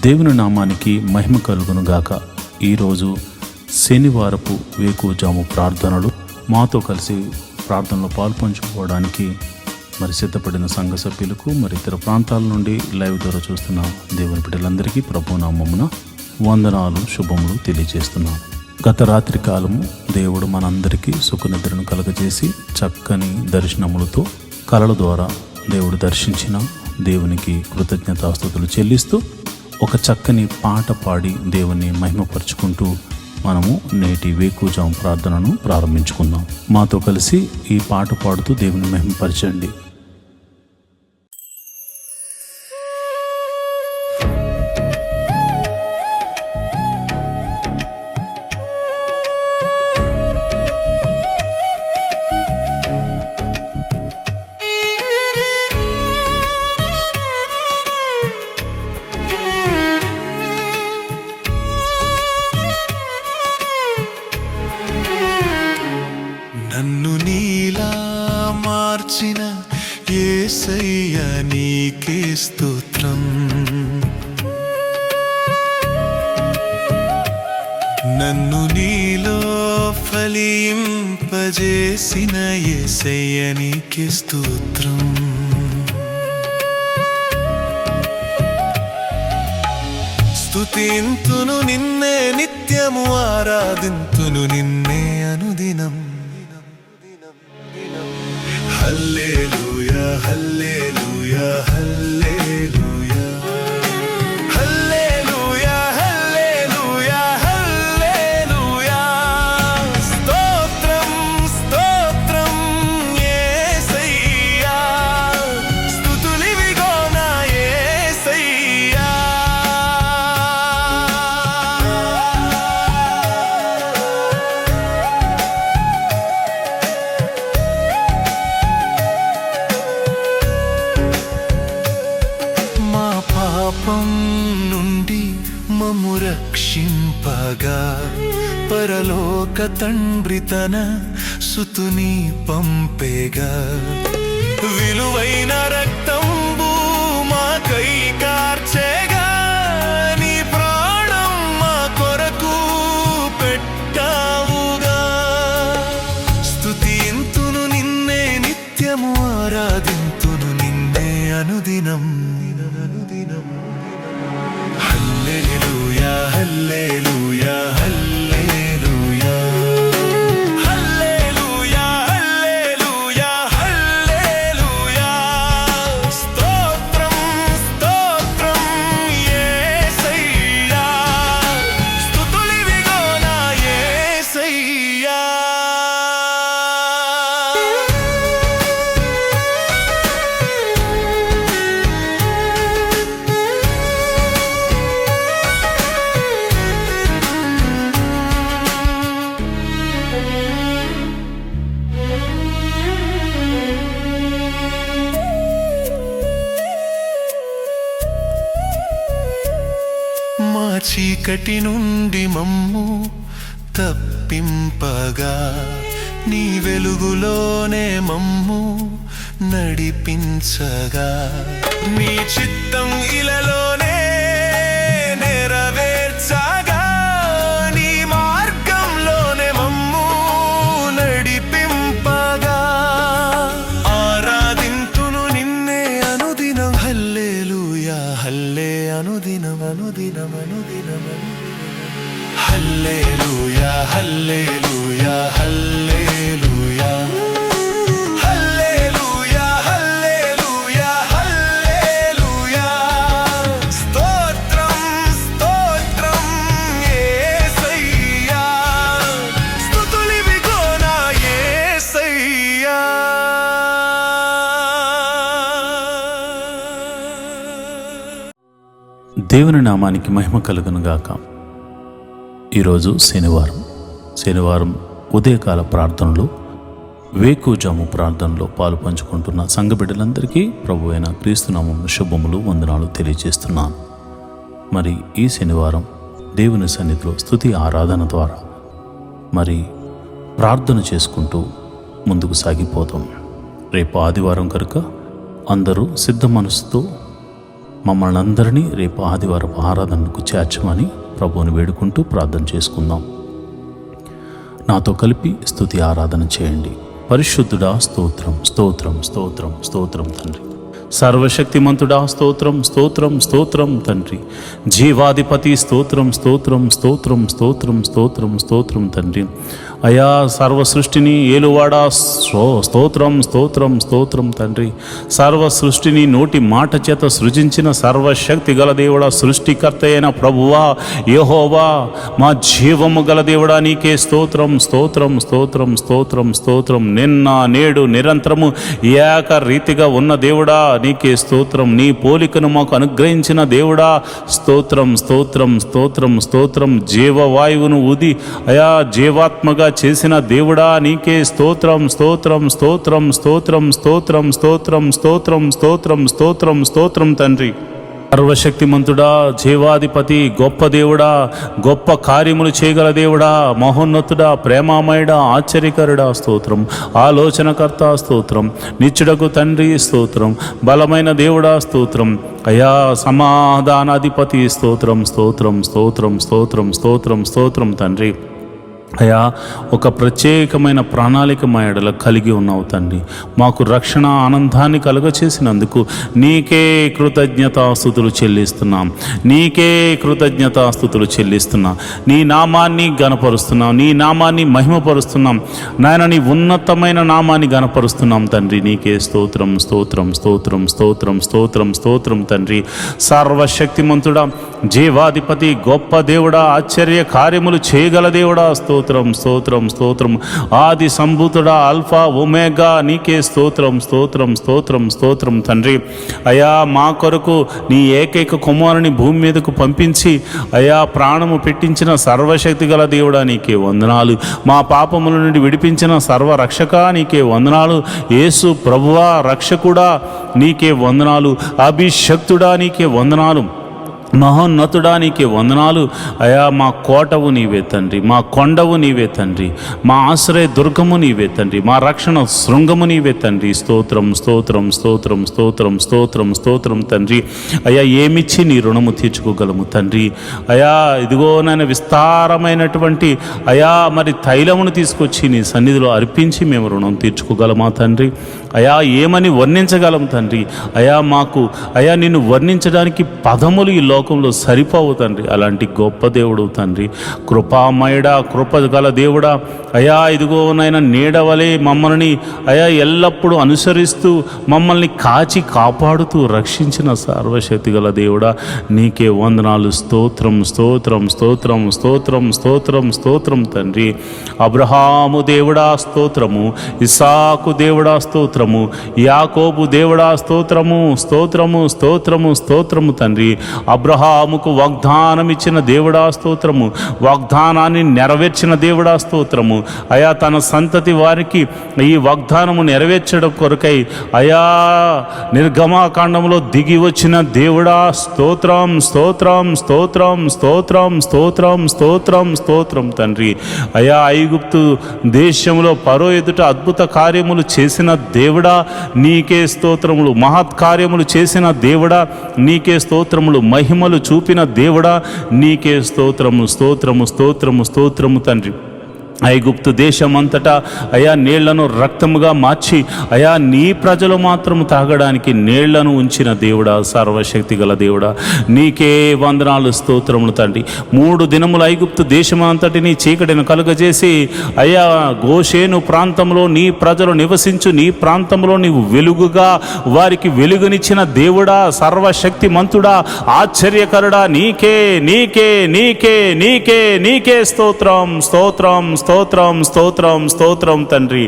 దేవుని నామానికి మహిమ కలుగును గాక. ఈరోజు శనివారపు వేకువజాము ప్రార్థనలు మాతో కలిసి ప్రార్థనలో పాల్పంచుకోవడానికి మరి సిద్ధపడిన సంఘ సభ్యులకు మరి ఇతర ప్రాంతాల నుండి లైవ్ ద్వారా చూస్తున్న దేవుని బిడ్డలందరికీ ప్రభు నామమున వందనాలు శుభములు తెలియజేస్తున్నాను. గత రాత్రి కాలము దేవుడు మనందరికీ సుఖనిద్రను కలగజేసి చక్కని దర్శనములతో కలల ద్వారా దేవుడు దర్శించిన దేవునికి కృతజ్ఞతాస్తుతులు చెల్లిస్తూ ఒక చక్కని పాట పాడి దేవుని మహిమపరుచుకుంటూ మనము నేటి వేకువజాము ప్రార్థనను ప్రారంభించుకుందాం. మాతో కలిసి ఈ పాట పాడుతూ దేవుని మహిమపరచండి. నన్ను నీలా మార్చిన యేసయ్య నీకే స్తోత్రం. నన్ను నీలో ఫలింపజేసిన యేసయ్య నీకే స్తోత్రం. స్తుతింతును నిన్నే నిత్యము, ఆరాధింతును నిన్నే అనుదినం. హల్లెలూయా హల్లెలూయా హల్లెలూయా హల్లెలూయా హల్లెలూయా హల్లెలూయా. స్తోత్రం స్తోత్రం యేసయ్యా, స్తుతులివిగో నా యేసయ్యా. పాపం నుండి మమ్ము రక్షింపగా పరలోక తండ్రి తన సుతుని పంపేగా. విలువైన రక్తంబు మాకై కార్చేగా, నీ ప్రాణం మా కొరకు పెట్టావుగా. స్తుతింతును నిన్నే నిత్యము, ఆరాధింతును నిన్నే అనుదినం. హల్లెలూయా హల్లెలూయా హల్లెలూయా హల్లెలూయా హల్లెలూయా హల్లెలూయా. స్తోత్రం స్తోత్రం యేసయ్యా, స్తుతులివిగో నా యేసయ్యా. మా చీకటి నుండి మమ్ము తప్పింపగా, నీ వెలుగులోనే మమ్ము నడిపించగా. నీ చిత్తం ఇలలోనే నెరవేర్చగా, నీ మార్గంలోనే మమ్ము నడిపింపగా. ఆరాధింతును నిన్నే అనుదినం. హల్లెలూయా హల్లే అనుదినం అనుదినం అనుదినం. హల్లెలూయా హల్లెలూయా హల్లెలూయా హల్లెలూయా హల్లెలూయా హల్లెలూయా. స్తోత్రం స్తోత్రం యేసయ్యా, స్తుతులివిగో నా యేసయ్యా. దేవుని నామానికి మహిమ కలుగును గాక. ఈరోజు శనివారం ఉదయకాల ప్రార్థనలు వేకువజాము ప్రార్థనలో పాలు పంచుకుంటున్న సంఘ బిడ్డలందరికీ ప్రభు అయిన క్రీస్తునామమున శుభములు వందనాలు తెలియజేస్తున్నాను. మరి ఈ శనివారం దేవుని సన్నిధిలో స్తుతి ఆరాధన ద్వారా మరి ప్రార్థన చేసుకుంటూ ముందుకు సాగిపోతాం. రేపు ఆదివారం కనుక అందరూ సిద్ధ మనసుతో మమ్మల్ని అందరినీ రేపు ఆదివారం ఆరాధనకు చేర్చమని ప్రభువుని వేడుకుంటూ ప్రార్థన చేసుకుందాం. నాతో కలిపి స్తుతి ఆరాధన చేయండి. పరిశుద్ధుడా స్తోత్రం, స్తోత్రం, స్తోత్రం, స్తోత్రం తండ్రి. సర్వశక్తిమంతుడా స్తోత్రం, స్తోత్రం, స్తోత్రం తండ్రి. జీవాధిపతి స్తోత్రం, స్తోత్రం, స్తోత్రం, స్తోత్రం, స్తోత్రం, స్తోత్రం తండ్రి. అయా సర్వ సృష్టిని ఏలువాడా స్తోత్రం, స్తోత్రం, స్తోత్రం తండ్రి. సర్వ సృష్టిని నోటి మాట చేత సృజించిన సర్వశక్తి గల దేవుడా, సృష్టికర్త అయిన ప్రభువా యెహోవా, మా జీవము గల దేవుడా నీకే స్తోత్రం, స్తోత్రం, స్తోత్రం, స్తోత్రం, స్తోత్రం. నిన్న నేడు నిరంతరము ఏకరీతిగా ఉన్న దేవుడా నీకే స్తోత్రం. నీ పోలికను మాకు అనుగ్రహించిన దేవుడా స్తోత్రం, స్తోత్రం, స్తోత్రం, స్తోత్రం. జీవవాయువును ఊది అయా జీవాత్మగా చేసిన దేవుడా నీకే స్తోత్రం, స్తోత్రం, స్తోత్రం, స్తోత్రం, స్తోత్రం, స్తోత్రం, స్తోత్రం, స్తోత్రం, స్తోత్రం, స్తోత్రం తండ్రి. సర్వశక్తిమంతుడా, జీవాధిపతి, గొప్ప దేవుడా, గొప్ప కార్యములు చేయగల దేవుడా, మహోన్నతుడా, ప్రేమామయుడా, ఆశ్చర్యకరుడా స్తోత్రం. ఆలోచనకర్త స్తోత్రం. నిత్యుడకు తండ్రి స్తోత్రం. బలమైన దేవుడా స్తోత్రం. అయా సమాధానాధిపతి స్తోత్రం, స్తోత్రం, స్తోత్రం, స్తోత్రం, స్తోత్రం, స్తోత్రం తండ్రి. అయా ఒక ప్రత్యేకమైన ప్రణాళిక మా ఎడల కలిగి ఉన్నావు తండ్రి. మాకు రక్షణ ఆనందాన్ని కలుగచేసినందుకు నీకే కృతజ్ఞతాస్తుతులు చెల్లిస్తున్నాం. నీకే కృతజ్ఞతాస్తుతులు చెల్లిస్తున్నాం. నీ నామాన్ని గణపరుస్తున్నాం, నీ నామాన్ని మహిమపరుస్తున్నాం నాయన. నీ ఉన్నతమైన నామాన్ని గణపరుస్తున్నాం తండ్రి. నీకే స్తోత్రం, స్తోత్రం, స్తోత్రం, స్తోత్రం, స్తోత్రం, స్తోత్రం తండ్రి. సర్వశక్తిమంతుడా, జీవాధిపతి, గొప్ప దేవుడా, ఆశ్చర్య కార్యములు చేయగల దేవుడా స్తోత్రం, స్తోత్రం, స్తోత్రం. ఆది సంభూతుడా, ఆల్ఫా ఒమేగా నీకే స్తోత్రం, స్తోత్రం, స్తోత్రం, స్తోత్రం తండ్రి. అయా మా కొరకు నీ ఏకైక కుమారుని భూమి మీదకు పంపించి అయా ప్రాణము పెట్టించిన సర్వశక్తి గల దేవుడా నీకే వందనాలు. మా పాపముల నుండి విడిపించిన సర్వరక్షక నీకే వందనాలు. యేసు ప్రభువా రక్షకుడా నీకే వందనాలు. అభిషక్తుడా నీకే వందనాలు. మహోన్నతుడా నీకే వందనాలు. అయా మా కోటవు నీవే తండ్రి, మా కొండవు నీవే తండ్రి, మా ఆశ్రయ దుర్గము నీవే తండ్రి, మా రక్షణ శృంగము నీవే తండ్రి. స్తోత్రం, స్తోత్రం, స్తోత్రం, స్తోత్రం, స్తోత్రం, స్తోత్రం తండ్రి. అయా ఏమిచ్చి నీ రుణము తీర్చుకోగలము తండ్రి. అయా ఇదిగో నాయన విస్తారమైనటువంటి అయా మరి తైలమును తీసుకొచ్చి నీ సన్నిధిలో అర్పించి మేము రుణం తీర్చుకోగలమా తండ్రి. అయా ఏమని వర్ణించగలం తండ్రి. అయా మాకు అయా నిన్ను వర్ణించడానికి పదములు ఈ లోకంలో సరిపోవు తండ్రి. అలాంటి గొప్ప దేవుడు తండ్రి. కృపామయుడా, కృప గల దేవుడా, అయా ఇదిగో నాయన నీడవలే మమ్మల్ని అయా ఎల్లప్పుడూ అనుసరిస్తూ మమ్మల్ని కాచి కాపాడుతూ రక్షించిన సర్వశక్తి గల దేవుడా నీకే వందనాలు. స్తోత్రం, స్తోత్రం, స్తోత్రం, స్తోత్రం, స్తోత్రం, స్తోత్రం తండ్రి. అబ్రహాము దేవుడా స్తోత్రము, ఇస్సాకు దేవుడా స్తోత్రము, యాకోబు దేవుడా స్తోత్రము, స్తోత్రము, స్తోత్రము, స్తోత్రము తండ్రి. అబ్రహాముకు వాగ్దానం ఇచ్చిన దేవుడా స్తోత్రము, వాగ్దానాన్ని నెరవేర్చిన దేవుడా స్తోత్రము. అయా తన సంతతి వారికి ఈ వాగ్దానము నెరవేర్చడం కొరకై అయా నిర్గమాకాండంలో దిగి వచ్చిన దేవుడా స్తోత్రం, స్తోత్రం, స్తోత్రం, స్తోత్రం, స్తోత్రం, స్తోత్రం, స్తోత్రం తండ్రి. అయా ఐగుప్తు దేశంలో ఫరో ఎదుట అద్భుత కార్యములు చేసిన దేవుడా నీకే స్తోత్రములు. మహత్కార్యములు చేసిన దేవుడా నీకే స్తోత్రములు. మహిమలు చూపిన దేవుడా నీకే స్తోత్రము, స్తోత్రము, స్తోత్రము, స్తోత్రము తండ్రి. ఐగుప్తు దేశమంతటా అయా నీళ్లను రక్తముగా మార్చి అయా నీ ప్రజలు మాత్రం తాగడానికి నీళ్లను ఉంచిన దేవుడా, సర్వశక్తి గల దేవుడా నీకే వందనాలు, స్తోత్రములు తండ్రి. 3 దినములు ఐగుప్తు దేశమంతటిని చీకటిని కలుగజేసి అయా గోషేను ప్రాంతంలో నీ ప్రజలు నివసించు నీ ప్రాంతంలో నీవు వెలుగుగా వారికి వెలుగునిచ్చిన దేవుడా, సర్వశక్తి మంతుడా, ఆశ్చర్యకరుడా నీకే నీకే నీకే నీకే నీకే స్తోత్రం, స్తోత్రం, స్తోత్రం, స్తోత్రం, స్తోత్రం తండ్రి.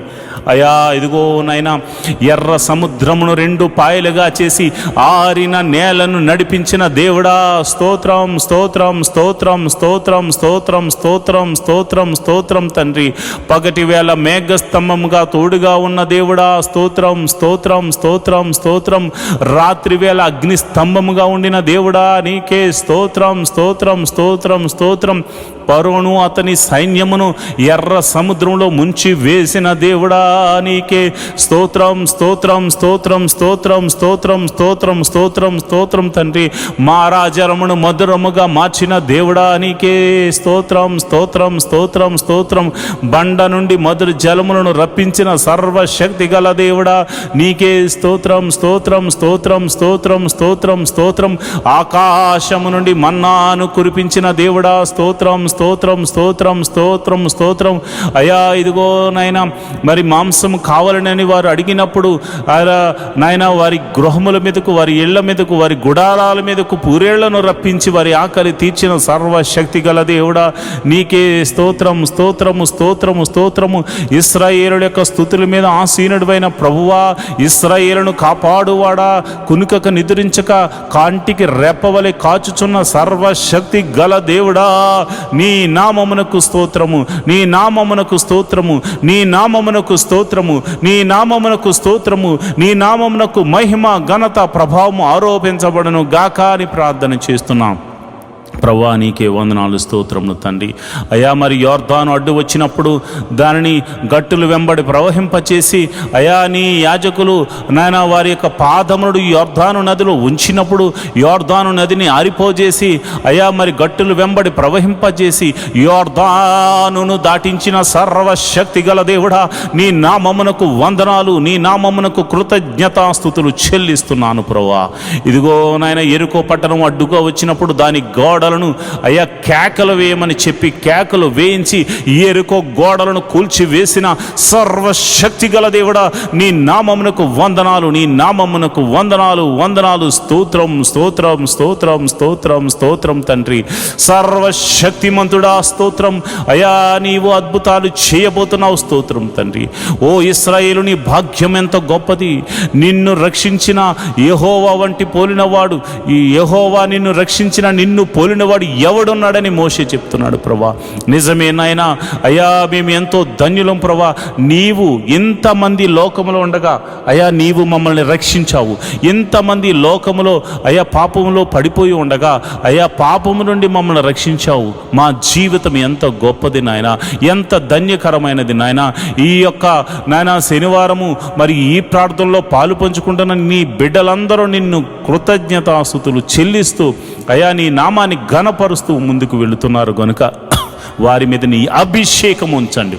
అయా ఇదిగో నైనా ఎర్ర సముద్రమును 2 పాయలుగా చేసి ఆరిన నేలను నడిపించిన దేవుడా స్తోత్రం, స్తోత్రం, స్తోత్రం, స్తోత్రం, స్తోత్రం, స్తోత్రం, స్తోత్రం, స్తోత్రం తండ్రి. పగటి వేళ మేఘస్తంభముగా తోడుగా ఉన్న దేవుడా స్తోత్రం, స్తోత్రం, స్తోత్రం, స్తోత్రం. రాత్రి వేళ అగ్ని స్తంభముగా ఉండిన దేవుడా నీకే స్తోత్రం, స్తోత్రం, స్తోత్రం, స్తోత్రం. ఫరోను అతని సైన్యమును ఎర్ర సముద్రంలో ముంచి వేసిన దేవుడా నీకే స్తోత్రం స్తోత్రం స్తోత్రం స్తోత్రం స్తోత్రం స్తోత్రం స్తోత్రం స్తోత్రం తండ్రి. మారాజరమును మధురముగా మార్చిన దేవుడా నీకే స్తోత్రం స్తోత్రం స్తోత్రం స్తోత్రం. బండ నుండి మధుర జలములను రప్పించిన సర్వశక్తి గల దేవుడా నీకే స్తోత్రం స్తోత్రం స్తోత్రం స్తోత్రం స్తోత్రం స్తోత్రం. ఆకాశము నుండి మన్నాను కురిపించిన దేవుడా స్తోత్రం స్తోత్రం స్తోత్రం స్తోత్రం స్తోత్రం. అయా ఇదిగో నాయన మరి మాంసము కావాలని వారు అడిగినప్పుడు నాయన వారి గృహముల మీదకు, వారి ఇళ్ల మీదకు, వారి గుడారాల మీదకు పూరేళ్లను రప్పించి వారి ఆకలి తీర్చిన సర్వశక్తి గల దేవుడా నీకే స్తోత్రం స్తోత్రము స్తోత్రము స్తోత్రము. ఇశ్రాయేలుల యొక్క స్తుతుల మీద ఆసీనుడైన ప్రభువా, ఇశ్రాయేలును కాపాడువాడా, కునుకక నిద్రించక కాంటికి రెప్పవలె కాచుచున్న సర్వశక్తి గల దేవుడా నీ నామమునకు స్తోత్రము, నీ నామమునకు స్తోత్రము, నీ నామమునకు స్తోత్రము, నీ నామమునకు స్తోత్రము, నీ నామమునకు మహిమ ఘనత ప్రభావము ఆరోపించబడను గాక అని ప్రార్థన చేస్తున్నాం. ప్రభువా నీకే వందనాలు స్తోత్రములు తండ్రి. అయా మరి యోర్దాను అడ్డు వచ్చినప్పుడు దానిని గట్టులు వెంబడి ప్రవహింపచేసి అయా నీ యాజకులు నాయన వారి యొక్క పాదములను యోర్దాను నదిలో ఉంచినప్పుడు యోర్దాను నదిని ఆరిపోజేసి అయా మరి గట్టులు వెంబడి ప్రవహింపజేసి యోర్దానును దాటించిన సర్వశక్తి గల దేవుడా నీ నామమునకు వందనాలు, నీ నామమునకు కృతజ్ఞతాస్తుతులు చెల్లిస్తున్నాను ప్రభువా. ఇదిగో నాయన ఎరుకో పట్టణం అడ్డుగా వచ్చినప్పుడు దాని గోడలను అయ్యా కేకలు వేయమని చెప్పి కేకలు వేయించి ఎరుకో గోడలను కూల్చి వేసిన సర్వశక్తి గల దేవుడా నీ నామమునకు వందనాలు, నీ నామమునకు వందనాలు వందనాలు. స్తోత్రం స్తోత్రం స్తోత్రం స్తోత్రం స్తోత్రం తండ్రి. సర్వశక్తిమంతుడా స్తోత్రం. అయా నీవు అద్భుతాలు చేయబోతున్నావు స్తోత్రం తండ్రి. ఓ ఇశ్రాయేలు నీ భాగ్యం ఎంత గొప్పది. నిన్ను రక్షించిన యెహోవా వంటి పోలినవాడు, ఈ యెహోవా నిన్ను రక్షించిన నిన్ను పోలినవాడు ఎవడున్నాడని మోషే చెప్తున్నాడు ప్రభా. నిజమే నాయనా. అయ్యా మేము ఎంతో ధన్యులం ప్రభా. నీవు ఇంతమంది లోకములో ఉండగా అయ్యా నీవు మమ్మల్ని రక్షించావు. ఇంతమంది లోకములో అయ్యా పాపములో పడిపోయి ఉండగా అయ్యా పాపము నుండి మమ్మల్ని రక్షించావు. మా జీవితం ఎంత గొప్పది నాయన, ఎంత ధన్యకరమైనది నాయన. ఈ యొక్క నాయన శనివారము మరి ఈ ప్రార్థనలో పాలు పంచుకుంటున్న నీ బిడ్డలందరూ నిన్ను కృతజ్ఞతాస్తుతులు చెల్లిస్తూ అయా నీ నామాన్ని ఘనపరుస్తూ ముందుకు వెళుతున్నారు గనుక వారి మీద నీ అభిషేకం ఉంచండి.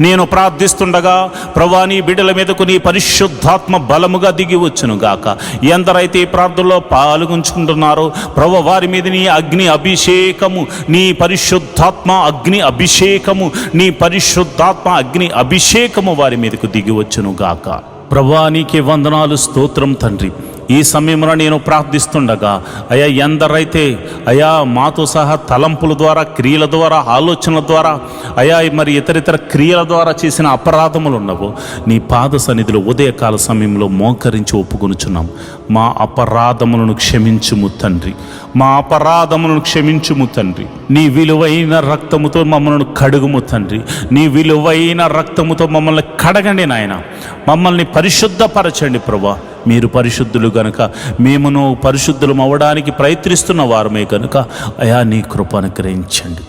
నేను ప్రార్థిస్తుండగా ప్రభా నీ బిడ్డల మీదకు నీ పరిశుద్ధాత్మ బలముగా దిగి వచ్చును గాక. ఎందరైతే ఈ ప్రార్థనలో పాల్గొంచుకుంటున్నారో ప్రభు వారి మీద నీ అగ్ని అభిషేకము, నీ పరిశుద్ధాత్మ అగ్ని అభిషేకము, నీ పరిశుద్ధాత్మ అగ్ని అభిషేకము వారి మీదకు దిగి వచ్చును గాక. ప్రభా నీకే వందనాలు స్తోత్రం తండ్రి. ఈ సమయంలో నేను ప్రార్థిస్తుండగా అయ్యా ఎందరైతే అయా మాతో సహా తలంపుల ద్వారా, క్రియల ద్వారా, ఆలోచనల ద్వారా అయా మరి ఇతరితర క్రియల ద్వారా చేసిన అపరాధములు ఉన్నవో నీ పాద సన్నిధిలో ఉదయకాల సమయంలో మోకరించి ఒప్పుకొనుచున్నాం. మా అపరాధములను క్షమించుము తండ్రి, మా అపరాధములను క్షమించుము తండ్రి. నీ విలువైన రక్తముతో మమ్మల్ని కడుగుము తండ్రి. నీ విలువైన రక్తముతో మమ్మల్ని కడగండి నాయన. మమ్మల్ని పరిశుద్ధపరచండి ప్రభా. మీరు పరిశుద్ధులు గనుక మేమును పరిశుద్ధులం అవ్వడానికి ప్రయత్నిస్తున్న వారమే కనుక అయా నీ కృప అనుగ్రహించండి.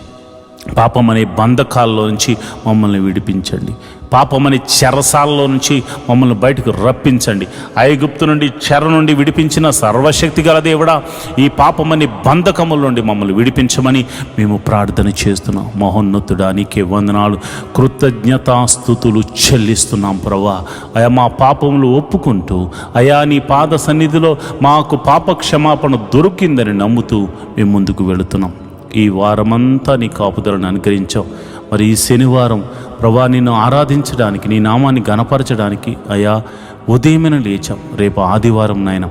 పాపమనే బంధకాల్లో నుంచి మమ్మల్ని విడిపించండి. పాపమనే చెరసాలలో నుంచి మమ్మల్ని బయటకు రప్పించండి. ఐగుప్తు నుండి చెర నుండి విడిపించిన సర్వశక్తి గల దేవుడా ఈ పాపమనే బంధకముల నుండి మమ్మల్ని విడిపించమని మేము ప్రార్థన చేస్తున్నాం. మహోన్నతుడా నీకే వందనాలు, కృతజ్ఞతాస్తుతులు చెల్లిస్తున్నాం ప్రభా. అయా మా పాపములు ఒప్పుకుంటూ అయా నీ పాద సన్నిధిలో మాకు పాప క్షమాపణ దొరికిందని నమ్ముతూ మేము ముందుకు వెళుతున్నాం. ఈ వారమంతా నీ కాపుదలను అనుగ్రహించావు. మరి ఈ శనివారం ప్రభా నిన్ను ఆరాధించడానికి, నీ నామాన్ని గణపరచడానికి అయా ఉదయమైన లేచాం. రేపు ఆదివారం నాయన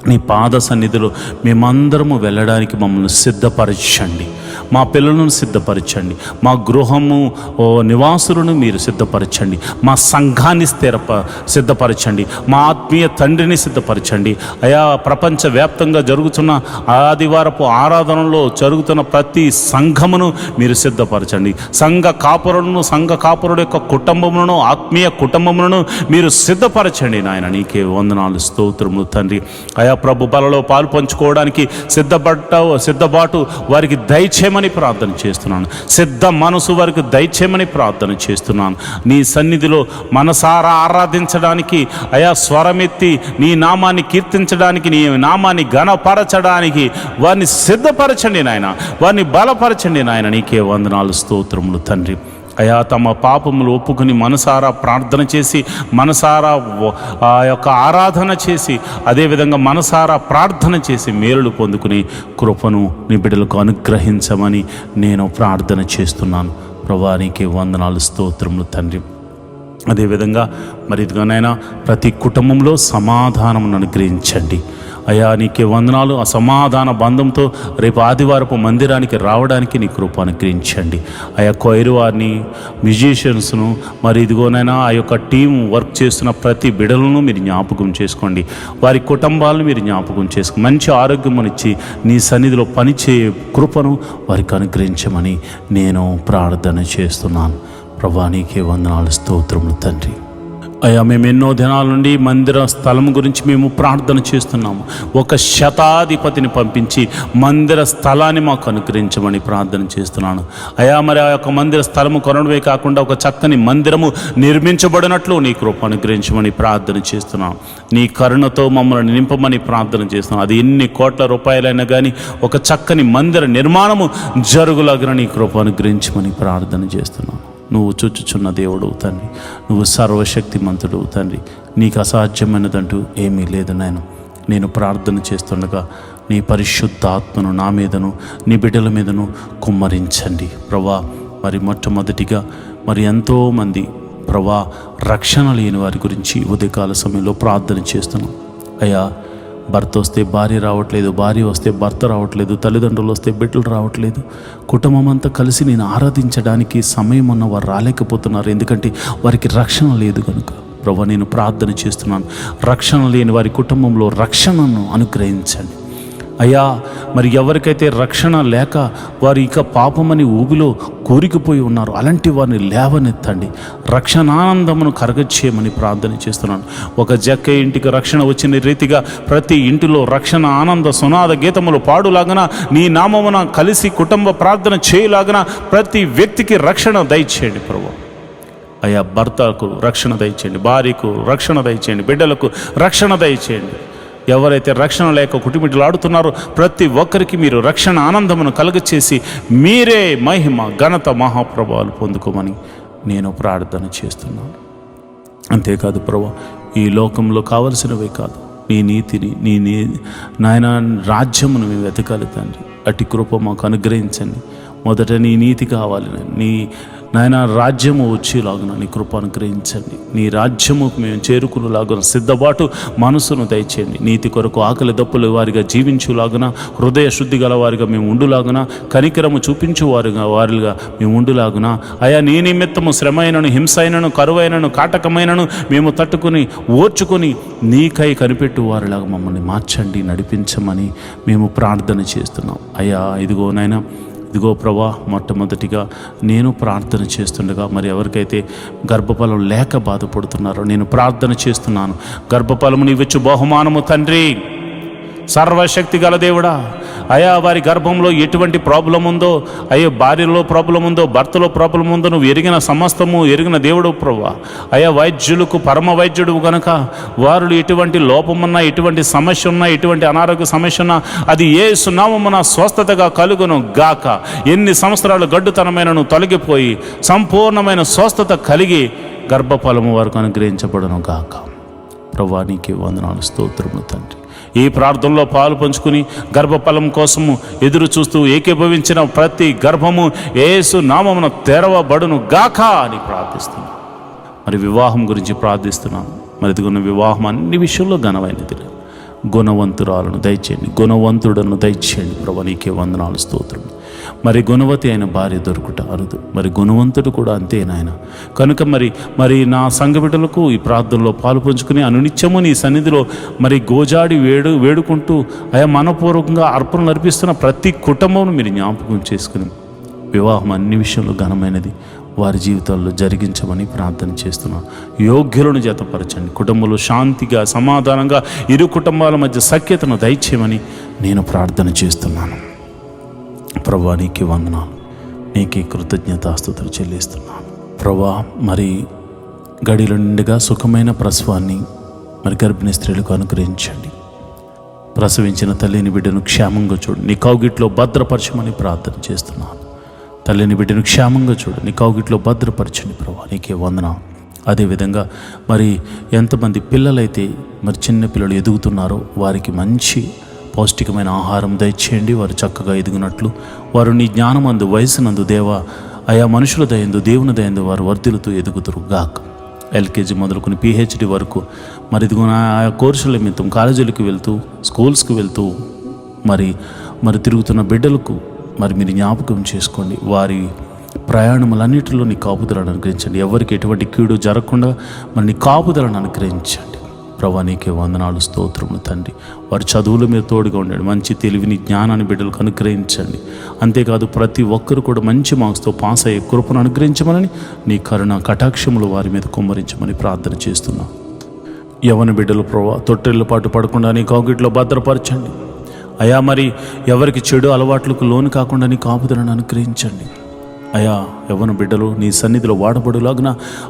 నీ పాద సన్నిధిలో మేమందరము వెళ్ళడానికి మమ్మల్ని సిద్ధపరచండి. మా పిల్లలను సిద్ధపరచండి. మా గృహము నివాసులను మీరు సిద్ధపరచండి. మా సంఘాన్ని సిద్ధపరచండి. మా ఆత్మీయ తండ్రిని సిద్ధపరచండి. అయా ప్రపంచవ్యాప్తంగా జరుగుతున్న ఆదివారపు ఆరాధనలో జరుగుతున్న ప్రతి సంఘమును మీరు సిద్ధపరచండి. సంఘ కాపురుడు యొక్క కుటుంబములను, ఆత్మీయ కుటుంబములను మీరు సిద్ధపరచండి నాయన. నీకే వందనాలు స్తోత్రములు తండ్రి. అయా ప్రభు బలలో పాలు పంచుకోవడానికి సిద్ధబాటు వారికి దయచేయండి దయచేయమని ప్రార్థన చేస్తున్నాను. సిద్ధ మనసు వారికి దయచేయమని ప్రార్థన చేస్తున్నాను. నీ సన్నిధిలో మనసారా ఆరాధించడానికి, అయా స్వరమెత్తి నీ నామాన్ని కీర్తించడానికి, నీ నామాన్ని ఘనపరచడానికి వారిని సిద్ధపరచండి నాయన, వారిని బలపరచండి నాయన. నీకే వందనాలు, స్తోత్రములు తండ్రి. అయా తమ పాపములు ఒప్పుకుని మనసారా ప్రార్థన చేసి, మనసారా ఆ యొక్క ఆరాధన చేసి, అదేవిధంగా మనసారా ప్రార్థన చేసి మేలులు పొందుకుని కృపను నీ బిడ్డలకు అనుగ్రహించమని నేను ప్రార్థన చేస్తున్నాను. ప్రభువా నీకే వందనాలు, స్తోత్రములు తండ్రి. అదేవిధంగా మరి ఇదిగానైనా ప్రతి కుటుంబంలో సమాధానమును అనుగ్రహించండి అయ్యా. నీకే వందనాలు. ఆ సమాధాన బంధంతో రేపు ఆదివారపు మందిరానికి రావడానికి నీ కృప అనుగ్రహించండి అయ్యా. కొయిర్ వారిని, మ్యూజిషియన్స్ను, మరి ఇదిగోనైనా ఆ యొక్క టీం వర్క్ చేస్తున్న ప్రతి బిడలను మీరు జ్ఞాపకం చేసుకోండి. వారి కుటుంబాలను మీరు జ్ఞాపకం చేసుకోండి. మంచి ఆరోగ్యమునిచ్చి నీ సన్నిధిలో పనిచేయే కృపను వారికి అనుగ్రహించమని నేను ప్రార్థన చేస్తున్నాను. ప్రభువా నీకే వందనాలు, స్తోత్రములు తండ్రి. అయ్యా మేము ఎన్నో దినాల నుండి మందిర స్థలం గురించి మేము ప్రార్థన చేస్తున్నాము. ఒక శతాధిపతిని పంపించి మందిర స్థలాన్ని మాకు అనుగ్రహించమని ప్రార్థన చేస్తున్నాను అయ్యా. మరి ఆ యొక్క మందిర స్థలము కొనడమే కాకుండా ఒక చక్కని మందిరము నిర్మించబడినట్లు నీ కృప అనుగ్రహించమని ప్రార్థన చేస్తున్నాను. నీ కరుణతో మమ్మల్ని నింపమని ప్రార్థన చేస్తున్నాను. అది ఎన్ని కోట్ల రూపాయలైనా కానీ ఒక చక్కని మందిర నిర్మాణము జరుగులాగిన నీ కృప అనుగ్రహించమని ప్రార్థన చేస్తున్నాను. నువ్వు చూచుచున్న దేవుడు తండ్రి, నువ్వు సర్వశక్తిమంతుడు తండ్రి. నీకు అసాధ్యమైనదంటూ ఏమీ లేదు నాయన. నేను ప్రార్థన చేస్తుండగా నీ పరిశుద్ధాత్మను నా మీదను నీ బిడ్డల మీదను కుమ్మరించండి ప్రభా. మరి మొట్టమొదటిగా మరి ఎంతోమంది ప్రభా రక్షణ లేని వారి గురించి ఉదయకాల సమయంలో ప్రార్థన చేస్తున్నాం అయ్యా. భర్త వస్తే భార్య రావట్లేదు, భార్య వస్తే భర్త రావట్లేదు, తల్లిదండ్రులు వస్తే బిడ్డలు రావట్లేదు. కుటుంబం అంతా కలిసి నేను ఆరాధించడానికి సమయం ఉన్న వారు రాలేకపోతున్నారు, ఎందుకంటే వారికి రక్షణ లేదు కనుక. ప్రభు నేను ప్రార్థన చేస్తున్నాను, రక్షణ లేని వారి కుటుంబంలో రక్షణను అనుగ్రహించండి అయ్యా. మరి ఎవరికైతే రక్షణ లేక వారు ఇక పాపమని ఊబిలో కూరికిపోయి ఉన్నారు, అలాంటి వారిని లేవనెత్తండి, రక్షణానందమును కరగచేయమని ప్రార్థన చేస్తున్నాను. ఒక జక్క ఇంటికి రక్షణ వచ్చిన రీతిగా ప్రతి ఇంటిలో రక్షణ ఆనంద సునాద గీతములు పాడులాగన, నీ నామమున కలిసి కుటుంబ ప్రార్థన చేయలాగన ప్రతి వ్యక్తికి రక్షణ దయచేయండి ప్రభు అయ్యా. భర్తకు రక్షణ దయచేయండి, భార్యకు రక్షణ దయచేయండి, బిడ్డలకు రక్షణ దయచేయండి. ఎవరైతే రక్షణ లేక కుటుంబీలాడుతున్నారో ప్రతి ఒక్కరికి మీరు రక్షణ ఆనందమును కలుగచేసి మీరే మహిమ ఘనత మహాప్రభావాలు పొందుకోమని నేను ప్రార్థన చేస్తున్నాను. అంతేకాదు ప్రభు, ఈ లోకంలో కావలసినవే కాదు, నీ నీతిని నీ నాయన రాజ్యమును మేము వెతకాలి తండ్రి. అటు కృప మాకు అనుగ్రహించండి. మొదట నీ నీతి కావాలి, నీ నాయన రాజ్యము వచ్చేలాగున నీ కృప అనుగ్రహించండి. నీ రాజ్యముకు మేము చేరుకునేలాగున సిద్ధపాటు మనసును దయచేయండి. నీతి కొరకు ఆకలి దప్పుల వారిగా జీవించులాగున, హృదయ శుద్ధి గల వారిగా మేము ఉండులాగున, కనికరము చూపించు వారిగా మేము ఉండులాగున అయా. నీ నిమిత్తము శ్రమైనను, హింసైనను, కరువైనను, కాటకమైనను మేము తట్టుకుని ఓర్చుకొని నీకై కనిపెట్టు వారిలాగా మమ్మల్ని మార్చండి, నడిపించమని మేము ప్రార్థన చేస్తున్నాం అయ్యా. ఇదిగో ప్రభా, మొట్టమొదటిగా నేను ప్రార్థన చేస్తుండగా మరి ఎవరికైతే గర్భఫలం లేక బాధపడుతున్నారో నేను ప్రార్థన చేస్తున్నాను. గర్భఫలము నీవిచ్చు బహుమానము తండ్రి, సర్వశక్తి గల దేవుడా అయా. వారి గర్భంలో ఎటువంటి ప్రాబ్లం ఉందో అయ్యో, భార్యలో ప్రాబ్లం ఉందో, భర్తలో ప్రాబ్లం ఉందో నువ్వు ఎరిగిన సమస్తము ఎరిగిన దేవుడు ప్రభువా అయా. వైద్యులకు పరమ వైద్యుడు గనక వారు ఎటువంటి లోపమున్నా, ఎటువంటి సమస్య ఉన్నా, ఎటువంటి అనారోగ్య సమస్య ఉన్నా అది యేసు నామమున స్వస్థతగా కలుగును గాక. ఎన్ని సంవత్సరాలు గడ్డుతనమైనను తొలగిపోయి సంపూర్ణమైన స్వస్థత కలిగి గర్భఫలము వారికి అనుగ్రహించబడును గాక. ప్రభువా నీకే వందనాలు, స్తోత్రములు తండ్రి. ఈ ప్రార్థనలో పాలు పంచుకుని గర్భఫలం కోసము ఎదురు చూస్తూ ఏకీభవించిన ప్రతి గర్భము యేసు నామమున తెరవబడును గాక అని ప్రార్థిస్తున్నాను. మరి వివాహం గురించి ప్రార్థిస్తున్నాను. మరి ఇదిగొన్న వివాహం అన్ని విషయంలో ఘనమైనది, గుణవంతురాలను దయచేయండి, గుణవంతుడను దయచేయండి. ప్రభువా నీకే వందనాలు, స్తోత్రం. మరి గుణవతి అయిన భార్య దొరుకుట అరుదు, మరి గుణవంతుడు కూడా అంతే నాయన. కనుక మరి నా సంఘ బిడ్డలకు ఈ ప్రార్థనలో పాలు పంచుకుని అనునిత్యము నీ సన్నిధిలో మరి గోజాడి వేడుకుంటూ అయా మనపూర్వకంగా అర్పణలు అర్పిస్తున్న ప్రతి కుటుంబం మీరు జ్ఞాపకం చేసుకుని వివాహం అన్ని విషయంలో ఘనమైనది వారి జీవితాల్లో జరిగించమని ప్రార్థన చేస్తున్నాను. యోగ్యులను జతపరచండి, కుటుంబంలో శాంతిగా సమాధానంగా ఇరు కుటుంబాల మధ్య సఖ్యతను దయచేయమని నేను ప్రార్థన చేస్తున్నాను. ప్రభా నీకే వందనాలు, నీకే కృతజ్ఞతాస్తుతులు చెల్లిస్తున్నాను ప్రభా. మరి గడిల నిండుగా సుఖమైన ప్రసవాన్ని మరి గర్భిణీ స్త్రీలకు అనుగ్రహించండి. ప్రసవించిన తల్లిని బిడ్డను క్షేమంగా చూడు, నీ కౌగిట్లో భద్రపరచమని ప్రార్థన చేస్తున్నాను. తల్లిని బిడ్డను క్షేమంగా చూడు, నీ కౌగిట్లో భద్రపరచండి ప్రభా, నీకే వందనాలు. అదేవిధంగా మరి ఎంతమంది పిల్లలైతే మరి చిన్న పిల్లలు ఎదుగుతున్నారో వారికి మంచి పౌష్టికమైన ఆహారం దయచేయండి. వారు చక్కగా ఎదుగునట్లు వారు నీ జ్ఞానమందు వయసునందు దేవా ఆయా మనుషుల దయందు దేవుని దయందు వారు వర్ధిల్లుతూ ఎదుగుతురు గాక. ఎల్కేజీ మొదలుకొని PhD వరకు మరి ఇదిగో ఆయా కోర్సుల నిమిత్తం కాలేజీలకు వెళ్తూ స్కూల్స్కి వెళ్తూ మరి తిరుగుతున్న బిడ్డలకు మరి మీరు జ్ఞాపకం చేసుకోండి. వారి ప్రయాణములన్నిటిలో నీ కాపుదలను అనుగ్రహించండి. ఎవరికి ఎటువంటి కీడు జరగకుండా మరి నీ కాపుదలను అనుగ్రహించండి ప్రభా. నీకే వందనాలు, స్తోత్రములు తండ్రి. వారి చదువులు మీరు తోడుగా ఉండండి. మంచి తెలివిని జ్ఞానాన్ని బిడ్డలకు అనుగ్రహించండి. అంతేకాదు ప్రతి ఒక్కరు కూడా మంచి మార్క్స్తో పాస్ అయ్యే కృపను అనుగ్రహించమని నీ కరుణ కటాక్షములు వారి మీద కుమ్మరించమని ప్రార్థన చేస్తున్నాం. యవన బిడ్డలు ప్రభా తొట్టెళ్ళ పాటు పడకుండా నీ కౌగిట్లో భద్రపరచండి అయా. మరి ఎవరికి చెడు అలవాట్లకు లోను కాకుండా నీ కాపుదలను అనుగ్రహించండి అయా. యవన బిడ్డలు నీ సన్నిధిలో వాడబడులాగున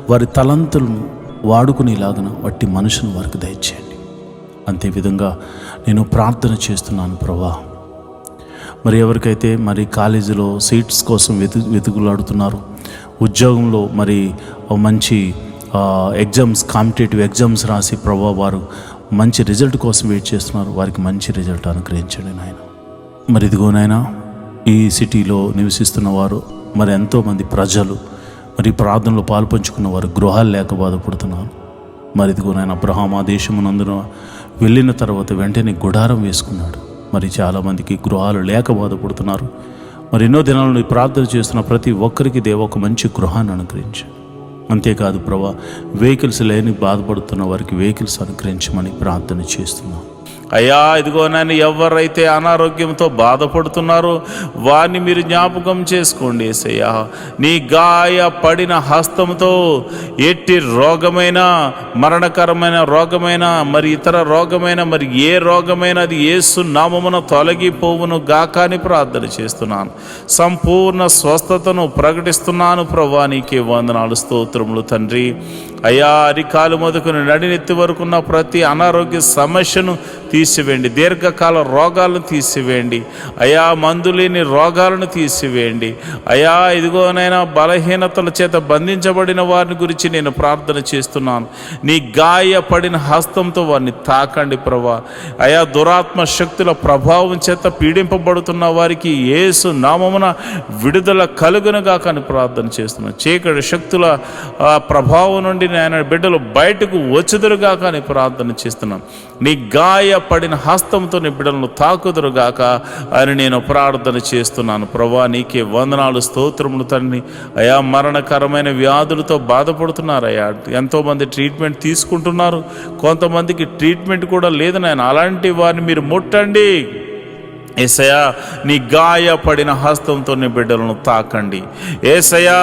వారి తలంతులను వాడుకునేలాగున వట్టి మనుషును వారికి దయచేయండి. అంతేవిధంగా నేను ప్రార్థన చేస్తున్నాను ప్రభా. మరి ఎవరికైతే మరి కాలేజీలో సీట్స్ కోసం వెతుకులాడుతున్నారు, ఉద్యోగంలో మరి మంచి ఎగ్జామ్స్ కాంపిటేటివ్ ఎగ్జామ్స్ రాసి ప్రభా వారు మంచి రిజల్ట్ కోసం వెయిట్ చేస్తున్నారు, వారికి మంచి రిజల్ట్ అనుగ్రహించండి నాయన. మరి ఇదిగో నాయన ఈ సిటీలో నివసిస్తున్న వారు మరి ఎంతోమంది ప్రజలు మరి ప్రార్థనలో పాల్పంచుకున్న వారు గృహాలు లేక బాధపడుతున్నారు. మరి ఇదిగో నాయన అబ్రహాం ఆ దేశమునందున వెళ్ళిన తర్వాత వెంటనే గుడారం వేసుకున్నాడు. మరి చాలామందికి గృహాలు లేక బాధపడుతున్నారు. మరి ఎన్నో దినాలను ప్రార్థన చేస్తున్న ప్రతి ఒక్కరికి దేవ ఒక మంచి గృహాన్ని అనుగ్రహించండి. అంతేకాదు ప్రభా వెహికల్స్ లేని బాధపడుతున్న వారికి వెహికల్స్ అనుగ్రహించమని ప్రార్థన చేస్తున్నాం అయ్యా. ఇదిగో నాయన ఎవరైతే అనారోగ్యంతో బాధపడుతున్నారో వారిని మీరు జ్ఞాపకం చేసుకోండి యేసయ్యా. నీ గాయపడిన హస్తంతో ఎట్టి రోగమైన మరణకరమైన రోగమైన మరి ఇతర రోగమైన మరి ఏ రోగమైన అది యేసు నామమున తొలగిపోవును గాక అని ప్రార్థన చేస్తున్నాను. సంపూర్ణ స్వస్థతను ప్రకటిస్తున్నాను ప్రభా. నీకే వందనాలు, స్తోత్రములు తండ్రి. అయ్యా అరికాలు మొదలుకొని నడినెత్తి వరకున్న ప్రతి అనారోగ్య సమస్యను తీసివేయండి. దీర్ఘకాల రోగాలను తీసివేయండి అయా. మందు లేని రోగాలను తీసివేయండి అయా. ఇదిగోనైనా బలహీనతల చేత బంధించబడిన వారిని గురించి నేను ప్రార్థన చేస్తున్నాను. నీ గాయపడిన హస్తంతో వారిని తాకండి ప్రభా. అయా దురాత్మ శక్తుల ప్రభావం చేత పీడింపబడుతున్న వారికి యేసు నామమున విడుదల కలుగునుగా కానీ ప్రార్థన చేస్తున్నాను. చీకటి శక్తుల ప్రభావం నుండి ఆయన బిడ్డలు బయటకు వచ్చుదురుగా కానీ ప్రార్థన చేస్తున్నాను. నీ గాయపడిన హస్తంతో నీ బిడ్డలను తాకుదురుగాక అని నేను ప్రార్థన చేస్తున్నాను ప్రభా. నీకే వందనాలు, స్తోత్రములు తండ్రి. అయా మరణకరమైన వ్యాధులతో బాధపడుతున్నారు అయ్యా. ఎంతోమంది ట్రీట్మెంట్ తీసుకుంటున్నారు, కొంతమందికి ట్రీట్మెంట్ కూడా లేదు నాయన. అలాంటి వారిని మీరు ముట్టండి యేసయ్యా. నీ గాయపడిన హస్తంతో నీ బిడ్డలను తాకండి యేసయ్యా.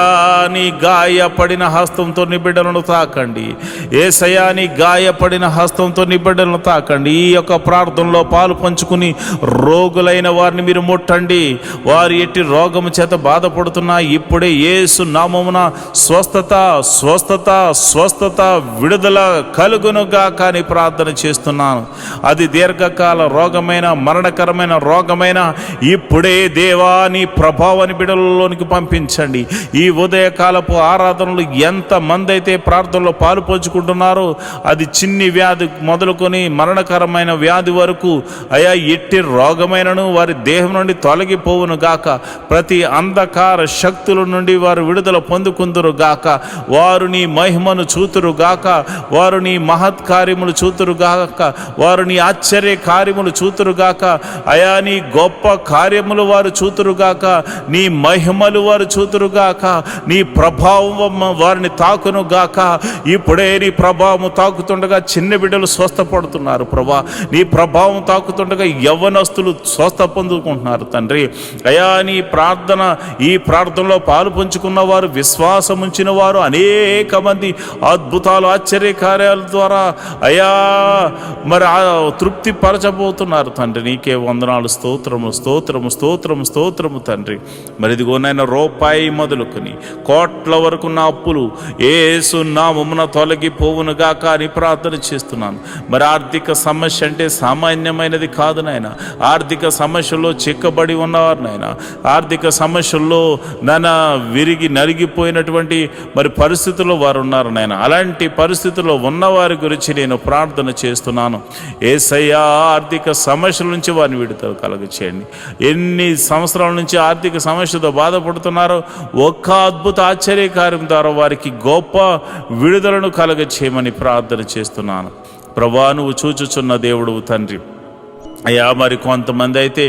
నీ గాయపడిన హస్తంతో నీ బిడ్డలను తాకండి యేసయ్యా. నీ గాయపడిన హస్తంతో నీ బిడ్డలను తాకండి. ఈ యొక్క ప్రార్థనలో పాలు పంచుకుని రోగులైన వారిని మీరు ముట్టండి. వారు ఎట్టి రోగము చేత బాధపడుతున్నా ఇప్పుడే యేసు నామమున స్వస్థత స్వస్థత స్వస్థత విడుదల కలుగునుగా కానీ ప్రార్థన చేస్తున్నాను. అది దీర్ఘకాల రోగమైన మరణకరమైన రోగమైన ఇప్పుడే దేవా నీ ప్రభావాన్ని బిడ్డలలోనికి పంపించండి. ఈ ఉదయకాలపు ఆరాధనలు ఎంతమంది అయితే ప్రార్థనలో పాలు పంచుకుంటున్నారో అది చిన్ని వ్యాధి మొదలుకొని మరణకరమైన వ్యాధి వరకు అయా ఎట్టి రోగమైనను వారి దేహం నుండి తొలగిపోవును గాక. ప్రతి అంధకార శక్తుల నుండి వారు విడుదల పొందుకుందురు గాక. వారు నీ మహిమను చూతురు గాక. వారు నీ మహత్కార్యములు చూతురు గాక. వారు నీ ఆశ్చర్య కార్యములు చూతురు గాక. అయా నీ గొప్ప కార్యములు వారు చూతురుగాక. నీ మహిమలు వారు చూతురుగాక. నీ ప్రభావం వారిని తాకును గాక. ఇప్పుడే నీ ప్రభావం తాకుతుండగా చిన్న బిడ్డలు స్వస్థపడుతున్నారు ప్రభా. నీ ప్రభావం తాకుతుండగా యవ్వనస్తులు స్వస్థ పొందుకుంటున్నారు తండ్రి. అయా నీ ప్రార్థన ఈ ప్రార్థనలో పాలు పంచుకున్న వారు విశ్వాసం ఉంచిన వారు అనేక మంది అద్భుతాలు ఆశ్చర్య కార్యాల ద్వారా అయా మరి తృప్తి పరచబోతున్నారు తండ్రి. నీకే వందనాలు, స్తోత్రము తండ్రి. మరి ఇదిగో నాయన రూపాయి మొదలుకొని కోట్ల వరకు నా అప్పులు యేసు నామమున తొలగిపోవును గాక అని ప్రార్థన చేస్తున్నాను. మరి ఆర్థిక సమస్య అంటే సామాన్యమైనది కాదు నాయన. ఆర్థిక సమస్యల్లో చిక్కబడి ఉన్నవారు నాయన, ఆర్థిక సమస్యల్లో విరిగి నలిగిపోయినటువంటి మరి పరిస్థితుల్లో వారు ఉన్నారు నాయన. అలాంటి పరిస్థితుల్లో ఉన్నవారి గురించి నేను ప్రార్థన చేస్తున్నాను. యేసయ్యా ఆర్థిక సమస్యల నుంచి వారిని విడుదల కలుగచేయండి. ఎన్ని సంవత్సరాల నుంచి ఆర్థిక సమస్యతో బాధపడుతున్నారో ఒక్క అద్భుత ఆశ్చర్యకార్యం ద్వారా వారికి గొప్ప విడుదలను కలుగచేయమని ప్రార్థన చేస్తున్నాను. ప్రభువా నువ్వు చూచుచున్న దేవుడు తండ్రి. అయ్యా మరి కొంతమంది అయితే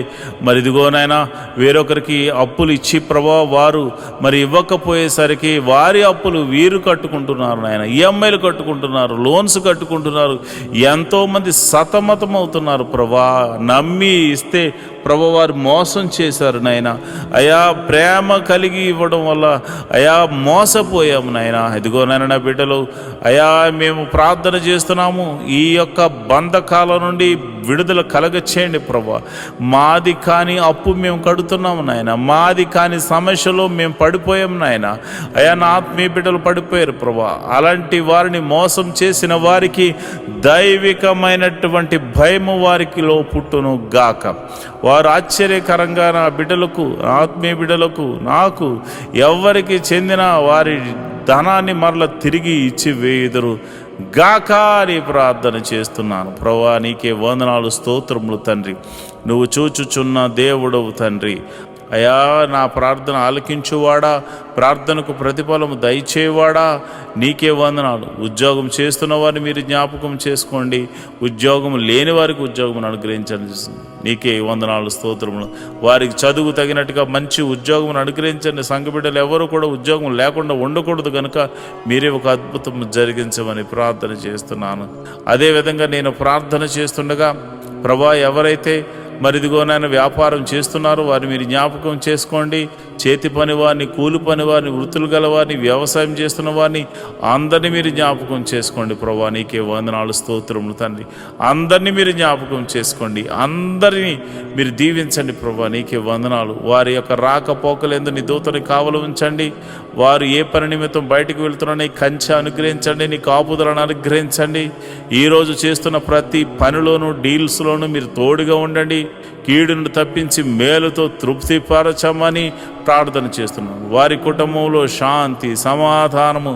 మరి ఇదిగోనైనా వేరొకరికి అప్పులు ఇచ్చి ప్రభా వారు మరి ఇవ్వకపోయేసరికి వారి అప్పులు వీరు కట్టుకుంటున్నారు నాయన. ఈఎంఐలు కట్టుకుంటున్నారు, లోన్స్ కట్టుకుంటున్నారు. ఎంతోమంది సతమతం అవుతున్నారు ప్రభా. నమ్మి ఇస్తే ప్రభు వారు మోసం చేశారు నాయన. అయా ప్రేమ కలిగి ఇవ్వడం వల్ల అయా మోసపోయాము నాయన. ఇదిగోనైనా నా బిడ్డలు అయా మేము ప్రార్థన చేస్తున్నాము, ఈ యొక్క బంధకాల నుండి విడుదల కలగచేయండి ప్రభా. మాది కాని అప్పు మేము కడుతున్నాము నాయన, మాది కాని సమస్యలో మేము పడిపోయాము నాయన. అయా నా ఆత్మీయ బిడ్డలు పడిపోయారు ప్రభా. అలాంటి వారిని మోసం చేసిన వారికి దైవికమైనటువంటి భయము వారికిలో పుట్టును గాక. వారు ఆశ్చర్యకరంగా నా బిడ్డలకు, ఆత్మీయ బిడ్డలకు, నాకు ఎవరికి చెందిన వారి ధనాన్ని మరల తిరిగి ఇచ్చి వేయుదురు గాక అని ప్రార్థన చేస్తున్నాను. ప్రభువా నీకే వందనాలు, స్తోత్రములు తండ్రి. నువ్వు చూచుచున్న దేవుడవు తండ్రి. అయా నా ప్రార్థన ఆలకించువాడా, ప్రార్థనకు ప్రతిఫలము దయచేవాడా, నీకే వందనాలు. ఉద్యోగం చేస్తున్న వారిని మీరు జ్ఞాపకం చేసుకోండి, ఉద్యోగం లేని వారికి ఉద్యోగం అనుగ్రహించండి. నీకే వందనాలు, స్తోత్రములు. వారికి చదువు తగినట్టుగా మంచి ఉద్యోగం అనుగ్రహించండి. సంఘ బిడ్డలు ఎవరు కూడా ఉద్యోగం లేకుండా ఉండకూడదు కనుక మీరే ఒక అద్భుతం జరిగించమని ప్రార్థన చేస్తున్నాను. అదేవిధంగా నేను ప్రార్థన చేస్తుండగా ప్రభా ఎవరైతే మరి ఇదిగోనైనా వ్యాపారం చేస్తున్నారు వారిని మీరు జ్ఞాపకం చేసుకోండి. చేతి పని వారిని, కూలి పని వారిని, వృత్తులు గల వారిని, వ్యవసాయం చేస్తున్న వారిని అందరినీ మీరు జ్ఞాపకం చేసుకోండి. ప్రభా నీకే వందనాలు, స్తోత్రములు తండ్రి. అందరినీ మీరు జ్ఞాపకం చేసుకోండి, అందరినీ మీరు దీవించండి. ప్రభా నీకే వందనాలు. వారి యొక్క రాకపోకలందు నీ దూతని కావలి ఉంచండి. వారు ఏ పని నిమిత్తం బయటకు వెళ్తున్నా నీ కంచె అనుగ్రహించండి, నీ కాపుదలను అనుగ్రహించండి. ఈరోజు చేస్తున్న ప్రతి పనిలోనూ, డీల్స్లోనూ మీరు తోడుగా ఉండండి. కీడును తప్పించి మేలుతో తృప్తిపరచమని ప్రార్థన చేస్తున్నాను. వారి కుటుంబంలో శాంతి, సమాధానము,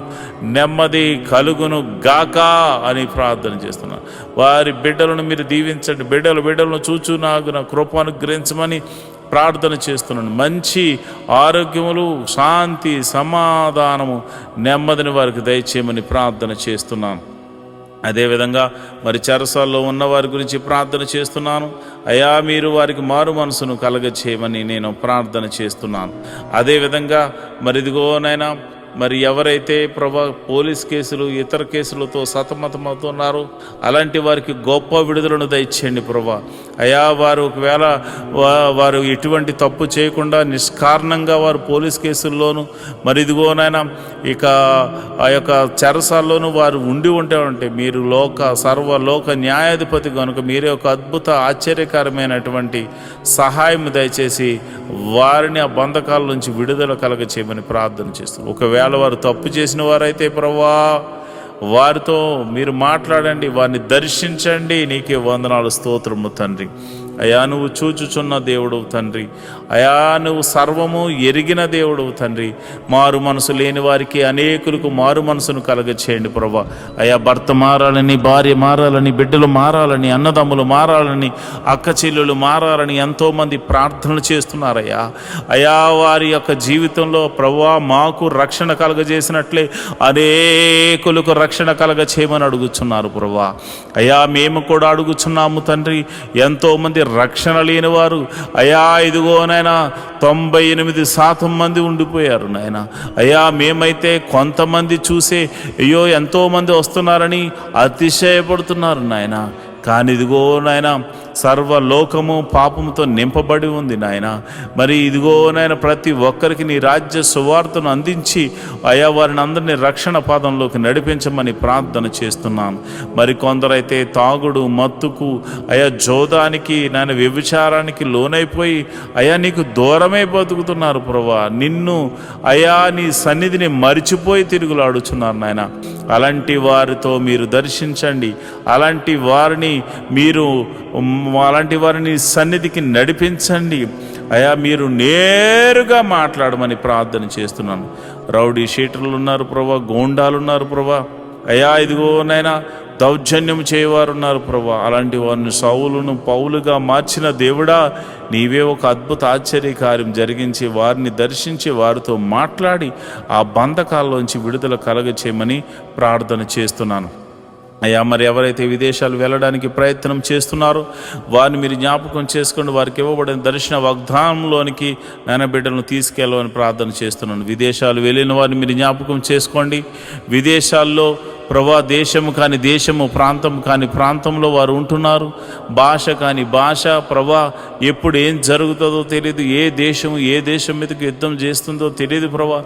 నెమ్మది కలుగును గాక అని ప్రార్థన చేస్తున్నాను. వారి బిడ్డలను మీరు దీవించండి. బిడ్డలను చూచు నాకు నా కృపను అనుగ్రహించమని ప్రార్థన చేస్తున్నాను. మంచి ఆరోగ్యములు, శాంతి, సమాధానము, నెమ్మదిని వారికి దయచేయమని ప్రార్థన చేస్తున్నాను. అదేవిధంగా మరి చెరసాల్లో ఉన్న వారి గురించి ప్రార్థన చేస్తున్నాను. అయా మీరు వారికి మారు మనసును కలగచేయమని నేను ప్రార్థన చేస్తున్నాను. అదేవిధంగా మరి ఇదిగోనైనా మరి ఎవరైతే ప్రభా పోలీస్ కేసులు, ఇతర కేసులతో సతమతమవుతున్నారో అలాంటి వారికి గొప్ప విడుదలను దయచేయండి ప్రభా. అయా వారు ఒకవేళ వారు ఎటువంటి తప్పు చేయకుండా నిష్కారణంగా వారు పోలీస్ కేసుల్లోనూ మరి ఇదిగోనైనా ఇక ఆ యొక్క చెరసాల్లోనూ వారు ఉంటే మీరు సర్వలోక న్యాయాధిపతి కనుక మీరే ఒక అద్భుత ఆశ్చర్యకరమైనటువంటి సహాయం దయచేసి వారిని ఆ బంధకాల నుంచి విడుదల కలగ చేయమని ప్రార్థన చేస్తున్నారు. ఒకవేళ వారు తప్పు చేసిన వారైతే ప్రభువా వారితో మీరు మాట్లాడండి, వారిని దర్శించండి. నీకే వందనాలు, స్తోత్రము తండ్రి. అయా నువ్వు చూచుచున్న దేవుడవు తండ్రి. అయా నువ్వు సర్వము ఎరిగిన దేవుడవు తండ్రి. మారు మనసు లేని వారికి అనేకులకు మారు మనసును కలగచేయండి ప్రభా. అయా భర్త మారాలని, భార్య మారాలని, బిడ్డలు మారాలని, అన్నదమ్ములు మారాలని, అక్క చెల్లెలు మారాలని ఎంతోమంది ప్రార్థనలు చేస్తున్నారయ్యా. అయా వారి యొక్క జీవితంలో ప్రభువా మాకు రక్షణ కలగజేసినట్లే అనేకులకు రక్షణ కలగచేయమని అడుగుచున్నారు ప్రభువా. అయా మేము కూడా అడుగుచున్నాము తండ్రి. ఎంతోమంది రక్షణ లేని వారు అయా ఇదిగోనైనా 98% మంది ఉండిపోయారు నాయన. అయ్యా మేమైతే కొంతమంది చూసే అయ్యో ఎంతోమంది వస్తున్నారని అతిశయపడుతున్నారు నాయన. కానీ ఇదిగో నాయన సర్వలోకము పాపముతో నింపబడి ఉంది నాయన. మరి ఇదిగో నాయన, ప్రతి ఒక్కరికి నీ రాజ్య సువార్తను అందించి అయా వారిని అందరినీ రక్షణ పాదంలోకి నడిపించమని ప్రార్థన చేస్తున్నాను. మరి కొందరైతే తాగుడు, మత్తుకు, అయా జోదానికి, నాయన వ్యభిచారానికి లోనైపోయి అయా నీకు దూరమై బతుకుతున్నారు ప్రభువా. నిన్ను అయా నీ సన్నిధిని మరిచిపోయి తిరుగులాడుచున్నారు నాయన. అలాంటి వారితో మీరు దర్శించండి. అలాంటి వారిని సన్నిధికి నడిపించండి అయా. మీరు నేరుగా మాట్లాడమని ప్రార్థన చేస్తున్నాను. రౌడీ షీటర్లు ఉన్నారు ప్రభా, గోండాలు ఉన్నారు ప్రభా, అయా ఇదిగో నైనా దౌర్జన్యం చేయవారు ఉన్నారు ప్రభా. అలాంటి వారిని సౌలును పౌలుగా మార్చిన దేవుడా, నీవే ఒక అద్భుత ఆశ్చర్య కార్యం జరిగించి వారిని దర్శించి వారితో మాట్లాడి ఆ బంధకాల్లోంచి విడుదల కలగచేయమని ప్రార్థన చేస్తున్నాను అయ్యా. మరి ఎవరైతే విదేశాలు వెళ్ళడానికి ప్రయత్నం చేస్తున్నారో వారిని మీరు జ్ఞాపకం చేసుకోండి. వారికి ఇవ్వబడిన దర్శన వాగ్దానంలోనికి నాయన బిడ్డలను తీసుకెళ్ళమని ప్రార్థన చేస్తున్నాను. విదేశాలు వెళ్ళిన వారిని మీరు జ్ఞాపకం చేసుకోండి. విదేశాల్లో ప్రభా దేశము కాని దేశము, ప్రాంతం కాని ప్రాంతంలో వారు ఉంటున్నారు. భాష కాని భాష ప్రభా, ఎప్పుడు ఏం జరుగుతుందో తెలియదు. ఏ దేశం మీదకి యుద్ధం చేస్తుందో తెలియదు ప్రభా.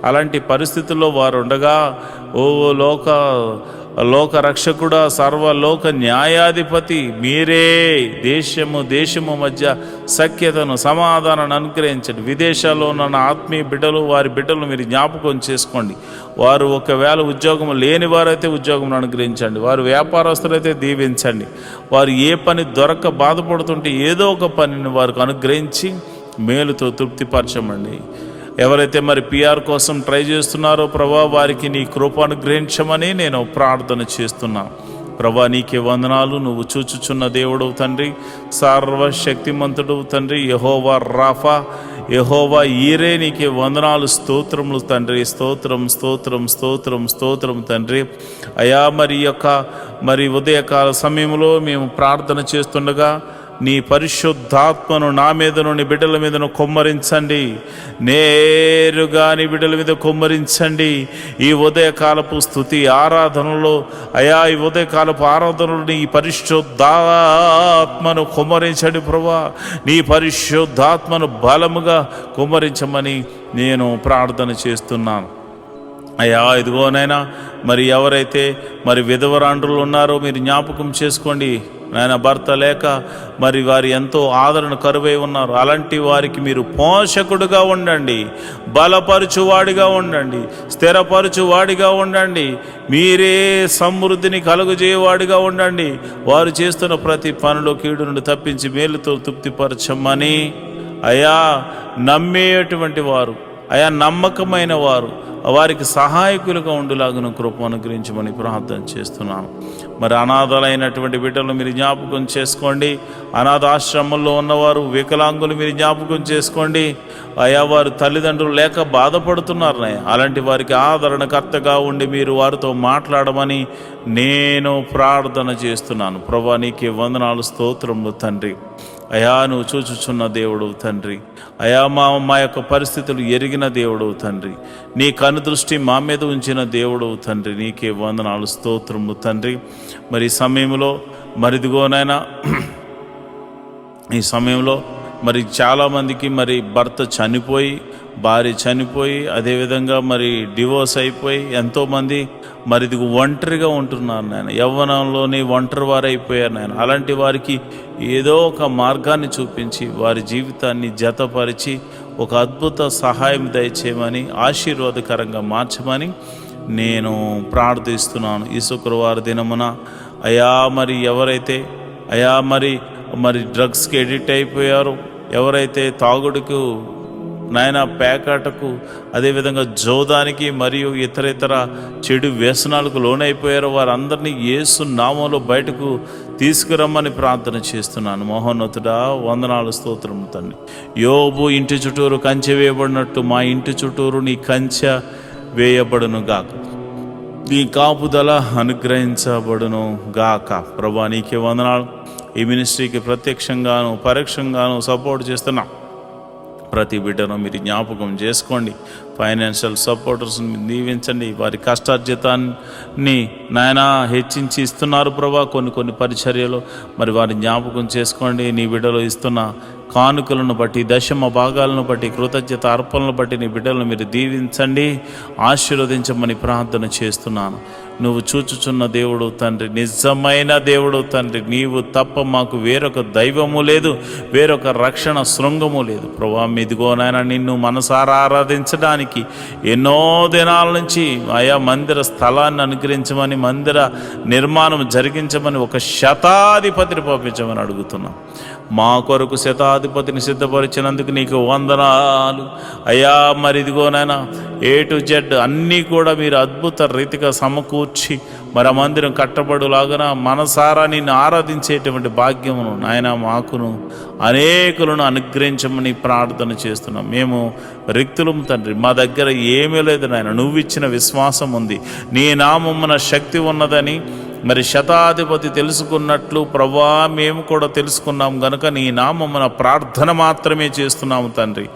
అలాంటి పరిస్థితుల్లో వారు ఉండగా ఓ లోక రక్షకుడా, సర్వలోక న్యాయాధిపతి మీరే దేశము మధ్య సఖ్యతను, సమాధానాన్ని అనుగ్రహించండి. విదేశాల్లో ఉన్న ఆత్మీయ బిడ్డలు, వారి బిడ్డలు మీరు జ్ఞాపకం చేసుకోండి. వారు ఒకవేళ ఉద్యోగం లేని వారైతే ఉద్యోగం అనుగ్రహించండి. వారు వ్యాపారస్తులైతే దీవించండి. వారు ఏ పని దొరక్క బాధపడుతుంటే ఏదో ఒక పనిని వారికి అనుగ్రహించి మేలుతో తృప్తిపరచమండి. ఎవరైతే మరి పిఆర్ కోసం ట్రై చేస్తున్నారో ప్రభా, వారికి నీ కృప అనుగ్రహించమని నేను ప్రార్థన చేస్తున్నాను. ప్రభా నీకే వందనాలు. నువ్వు చూచుచున్న దేవుడు తండ్రి, సర్వశక్తిమంతుడు తండ్రి, యెహోవా రాఫా, యెహోవా ఈరే, నీకే వందనాలు, స్తోత్రములు తండ్రి. స్తోత్రం తండ్రి. అయా మరి ఉదయకాల సమయంలో మేము ప్రార్థన చేస్తుండగా నీ పరిశుద్ధాత్మను నా మీదను, నీ బిడ్డల మీదను కొమ్మరించండి. నేరుగా నీ బిడ్డల మీద కొమ్మరించండి. ఈ ఉదయకాలపు స్తుతి ఆరాధనలో అయా, ఈ ఉదయకాలపు ఆరాధనలో నీ పరిశుద్ధాత్మను కొమ్మరించండి ప్రభా. నీ పరిశుద్ధాత్మను బలముగా కొమ్మరించమని నేను ప్రార్థన చేస్తున్నాను అయ్యా. ఇదిగోనైనా మరి ఎవరైతే మరి విధవరాండ్రులు ఉన్నారో మీరు జ్ఞాపకం చేసుకోండి నాయన. భర్త లేక మరి వారు ఎంతో ఆదరణ కరువై ఉన్నారు. అలాంటి వారికి మీరు పోషకుడుగా ఉండండి, బలపరచువాడిగా ఉండండి, స్థిరపరచువాడిగా ఉండండి. మీరే సమృద్ధిని కలుగజేయవాడిగా ఉండండి. వారు చేస్తున్న ప్రతి పనిలో కీడు నుండి తప్పించి మేలుతో తృప్తిపరచమని అయా, నమ్మేటువంటి వారు అయా, నమ్మకమైన వారు, వారికి సహాయకులుగా ఉండులాగున కృప అనుగ్రహించమని ప్రార్థన చేస్తున్నాను. మరి అనాథలైనటువంటి బిడ్డలు మీరు జ్ఞాపకం చేసుకోండి. అనాథాశ్రమంలో ఉన్నవారు, వికలాంగులు మీరు జ్ఞాపకం చేసుకోండి అయా. వారు తల్లిదండ్రులు లేక బాధపడుతున్నారు. అలాంటి వారికి ఆదరణకర్తగా ఉండి మీరు వారితో మాట్లాడమని నేను ప్రార్థన చేస్తున్నాను. ప్రభా నీకే వందనాలు, స్తోత్రములు తండ్రి. అయా నువ్వు చూచుచున్న దేవుడు తండ్రి. అయా మా యొక్క పరిస్థితులు ఎరిగిన దేవుడు తండ్రి. నీ కనుదృష్టి మా మీద ఉంచిన దేవుడు తండ్రి. నీకే వందనాలు, స్తోత్రము తండ్రి. మరి ఈ సమయంలో మరిదిగోనైనా ఈ సమయంలో మరి చాలామందికి మరి భర్త చనిపోయి, భార్య చనిపోయి, అదేవిధంగా మరి డివోర్స్ అయిపోయి ఎంతోమంది మరి ఇది ఒంటరిగా ఉంటున్నారు నాయన. యవ్వనంలోని ఒంటరి వారు అయిపోయారు నాయన. అలాంటి వారికి ఏదో ఒక మార్గాన్ని చూపించి వారి జీవితాన్ని జతపరిచి ఒక అద్భుత సహాయం దయచేయమని, ఆశీర్వాదకరంగా మార్చమని నేను ప్రార్థిస్తున్నాను. ఈ శుక్రవారం దినమున అయా మరి ఎవరైతే అయా మరి డ్రగ్స్కి ఎడిక్ట్ అయిపోయారో, ఎవరైతే తాగుడుకు నాయన, పేకాటకు, అదేవిధంగా జోదానికి మరియు ఇతర చెడు వ్యసనాలకు లోనైపోయారో వారందరినీ యేసు నామంలో బయటకు తీసుకురమ్మని ప్రార్థన చేస్తున్నాను. మహోన్నతుడా వందనాలు, స్తోత్రం తండ్రి. యోబు ఇంటి చుట్టూరు కంచె వేయబడినట్టు మా ఇంటి చుట్టూరు నీ కంచె వేయబడును గాక, నీ కాపుదల అనుగ్రహించబడును గాక. ప్రభా నీకే వందనాలు. ఈ మినిస్ట్రీకి ప్రత్యక్షంగాను పరోక్షంగాను సపోర్ట్ చేస్తున్నా ప్రతి బిడ్డను మీరు జ్ఞాపకం చేసుకోండి. ఫైనాన్షియల్ సపోర్టర్స్ని మీరు దీవించండి. వారి కష్టార్జితాన్ని నాయన హెచ్చించి ఇస్తున్నారు ప్రభా కొన్ని పరిచర్యలు, మరి వారిని జ్ఞాపకం చేసుకోండి. నీ బిడ్డలు ఇస్తున్న కానుకలను బట్టి, దశమ భాగాలను బట్టి, కృతజ్ఞత అర్పణలను బట్టి నీ బిడ్డలను మీరు దీవించండి, ఆశీర్వదించమని ప్రార్థన చేస్తున్నాను. నువ్వు చూచుచున్న దేవుడు తండ్రి, నిజమైన దేవుడు తండ్రి. నీవు తప్ప మాకు వేరొక దైవము లేదు, వేరొక రక్షణ శృంగము లేదు ప్రభా. ఇదిగో నాయన నిన్ను మనసారా ఆరాధించడానికి ఎన్నో దినాల నుంచి ఆయా మందిర స్థలాన్ని అనుగ్రహించమని, మందిర నిర్మాణం జరిగించమని ఒక శతాధిపతిని పంపించమని అడుగుతున్నాం. మా కొరకు శతాధిపతిని సిద్ధపరిచినందుకు నీకు వందనాలు అయ్యా. మరి ఇదిగోనైనా A to Z అన్నీ కూడా మీరు అద్భుత రీతిగా సమకూర్చి మరి ఆ మందిరం కట్టబడులాగన మనసారా నిన్ను ఆరాధించేటువంటి భాగ్యమును నాయన మాకును అనేకులను అనుగ్రహించమని ప్రార్థన చేస్తున్నాం. మేము రిక్తులము తండ్రి, మా దగ్గర ఏమీ లేదు నాయన. నువ్వు ఇచ్చిన విశ్వాసం ఉంది, నీ నామమున శక్తి ఉన్నదని మరి శతాధిపతి తెలుసుకున్నట్లు ప్రభా మేము కూడా తెలుసుకున్నాం గనుక నీ నామమున ప్రార్థన మాత్రమే చేస్తున్నాము తండ్రి.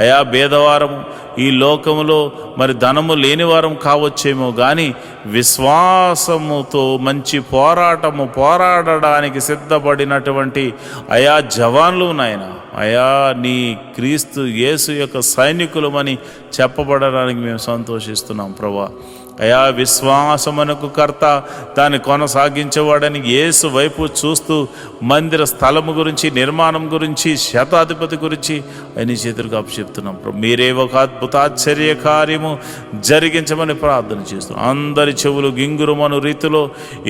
అయా భేదవారము ఈ లోకములో మరి ధనము లేనివారం కావచ్చేమో కానీ విశ్వాసముతో మంచి పోరాడడానికి సిద్ధపడినటువంటి అయా జవాన్లు నాయన, అయా నీ క్రీస్తు యేసు యొక్క సైనికులమని చెప్పబడడానికి మేము సంతోషిస్తున్నాం ప్రభా. అయా విశ్వాసమునకు కర్త, దాన్ని కొనసాగించేవాడని యేసు వైపు చూస్తూ మందిర స్థలము గురించి, నిర్మాణం గురించి, శతాధిపతి గురించి అని చేతులకు అప్పచెప్తున్నాం. మీరే ఒక అద్భుతాశ్చర్య కార్యము జరిగించమని ప్రార్థన చేస్తున్నాం. అందరి చెవులు గింగురుమను రీతిలో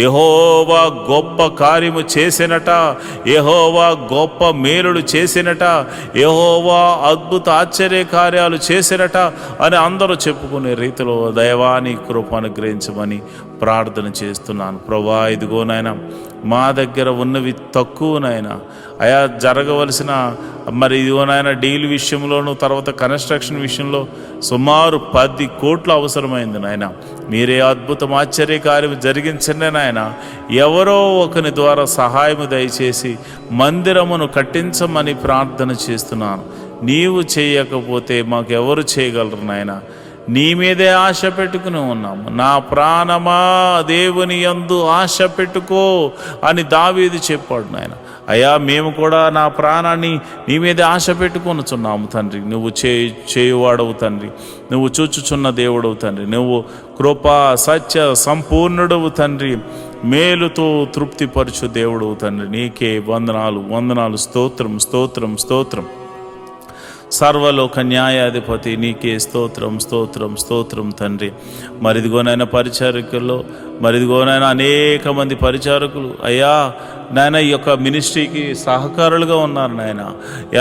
యెహోవా గొప్ప కార్యము చేసినట, యెహోవా గొప్ప మేలులు చేసినట, యెహోవా అద్భుత ఆశ్చర్య కార్యాలు చేసినట అని అందరూ చెప్పుకునే రీతిలో దైవాన్ని అనుగ్రహించమని ప్రార్థన చేస్తున్నాను ప్రభా. ఇదిగోనైనా మా దగ్గర ఉన్నవి తక్కువనైనా అయా జరగవలసిన మరి ఇదిగోనైనా డీల్ విషయంలోనూ తర్వాత కన్స్ట్రక్షన్ విషయంలో సుమారు 10 కోట్లు అవసరమైంది నాయన. మీరే అద్భుతం ఆశ్చర్య కార్యం జరిగించండి నాయన. ఎవరో ఒకరి ద్వారా సహాయము దయచేసి మందిరమును కట్టించమని ప్రార్థన చేస్తున్నాను. నీవు చేయకపోతే మాకెవరు చేయగలరు నాయన. నీ మీదే ఆశ పెట్టుకుని ఉన్నాము. నా ప్రాణమా దేవుని యందు ఆశ పెట్టుకో అని దావీదు చెప్పాడు నాయన. అయ్యా మేము కూడా నా ప్రాణాన్ని నీ మీదే ఆశ పెట్టుకొనుచున్నాము తండ్రి. నువ్వు చేయువాడవు తండ్రి, నువ్వు చూచుచున్న దేవుడవు తండ్రి, నువ్వు కృపా సత్య సంపూర్ణుడవు తండ్రి, మేలుతో తృప్తిపరచు దేవుడవు తండ్రి. నీకే వందనాలు. స్తోత్రం. సర్వలోక న్యాయాధిపతి నీకే స్తోత్రం తండ్రి. మరిదిగోనైనా పరిచారకుల్లో మరిదిగోనైనా అనేక మంది పరిచారకులు అయ్యా నాయన ఈ యొక్క మినిస్ట్రీకి సహకారులుగా ఉన్నారు నాయన.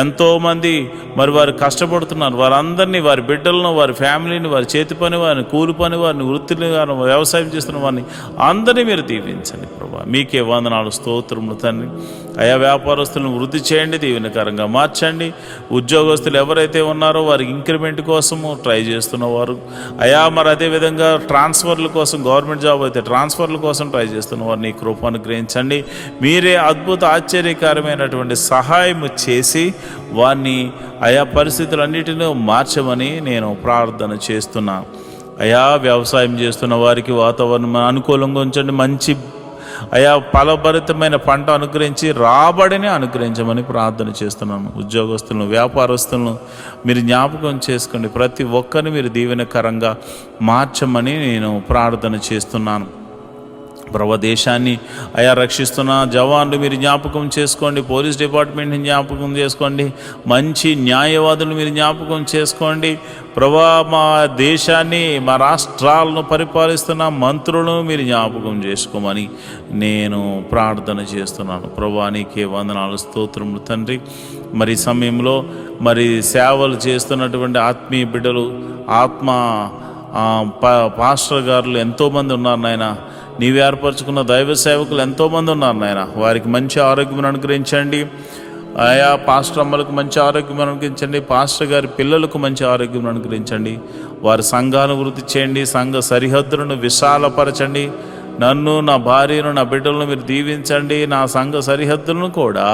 ఎంతోమంది మరి వారు కష్టపడుతున్నారు. వారందరినీ, వారి బిడ్డలను, వారి ఫ్యామిలీని, వారి చేతి పని వారిని, కూలి పని వారిని, వృత్తిని వారిని, వ్యవసాయం చేస్తున్న వారిని అందరినీ మీరు దీవించండి ప్రభా. మీకే వందనాలు, స్తోత్రములు తండ్రి. అయా వ్యాపారస్తులను వృద్ధి చేయండి, దీవెనకరంగా మార్చండి. ఉద్యోగస్తులు ఎవరైతే ఉన్నారో వారికి ఇంక్రిమెంట్ కోసము ట్రై చేస్తున్నవారు అయా, మరి అదేవిధంగా ట్రాన్స్ఫర్ల కోసం, గవర్నమెంట్ జాబ్ అయితే ట్రాన్స్ఫర్ల కోసం ట్రై చేస్తున్నవారు నీ కృపను గ్రహించండి. మీరే అద్భుత ఆశ్చర్యకరమైనటువంటి సహాయం చేసి వారిని ఆయా పరిస్థితులన్నిటినీ మార్చమని నేను ప్రార్థన చేస్తున్నాను. అయా వ్యవసాయం చేస్తున్న వారికి వాతావరణం అనుకూలంగా ఉంచండి. మంచి అయా ఫలభరితమైన పంట అనుగ్రహించి రాబడిని అనుగ్రహించమని ప్రార్థన చేస్తున్నాను. ఉద్యోగస్తులను, వ్యాపారస్తులను మీరు జ్ఞాపకం చేసుకోండి. ప్రతి ఒక్కరిని మీరు దీవెనకరంగా మార్చమని నేను ప్రార్థన చేస్తున్నాను. ప్రభు దేశాన్ని అయా రక్షిస్తున్న జవాన్లు మీరు జ్ఞాపకం చేసుకోండి. పోలీస్ డిపార్ట్మెంట్ని జ్ఞాపకం చేసుకోండి. మంచి న్యాయవాదులు మీరు జ్ఞాపకం చేసుకోండి. ప్రభు మా దేశాన్ని, మా రాష్ట్రాలను పరిపాలిస్తున్న మంత్రులను మీరు జ్ఞాపకం చేసుకోమని నేను ప్రార్థన చేస్తున్నాను. ప్రభు నీకే వందనాలు, స్తోత్రములు తండ్రి. మరి సమయంలో మరి సేవలు చేస్తున్నటువంటి ఆత్మీయ బిడ్డలు, పాస్టర్ గారులు ఎంతోమంది ఉన్నారు నాయన. నీవు ఏర్పరచుకున్న దైవ సేవకులు ఎంతోమంది ఉన్నారు నాయన. వారికి మంచి ఆరోగ్యం అనుగ్రహించండి. ఆయా పాస్టర్ అమ్మలకు మంచి ఆరోగ్యం అనుగ్రహించండి. పాస్టర్ గారి పిల్లలకు మంచి ఆరోగ్యం అనుగ్రహించండి. వారి సంఘాలను వృద్ధి చేయండి. సంఘ సరిహద్దులను విశాలపరచండి. నన్ను, నా భార్యను, నా బిడ్డలను మీరు దీవించండి. నా సంఘ సరిహద్దులను కూడా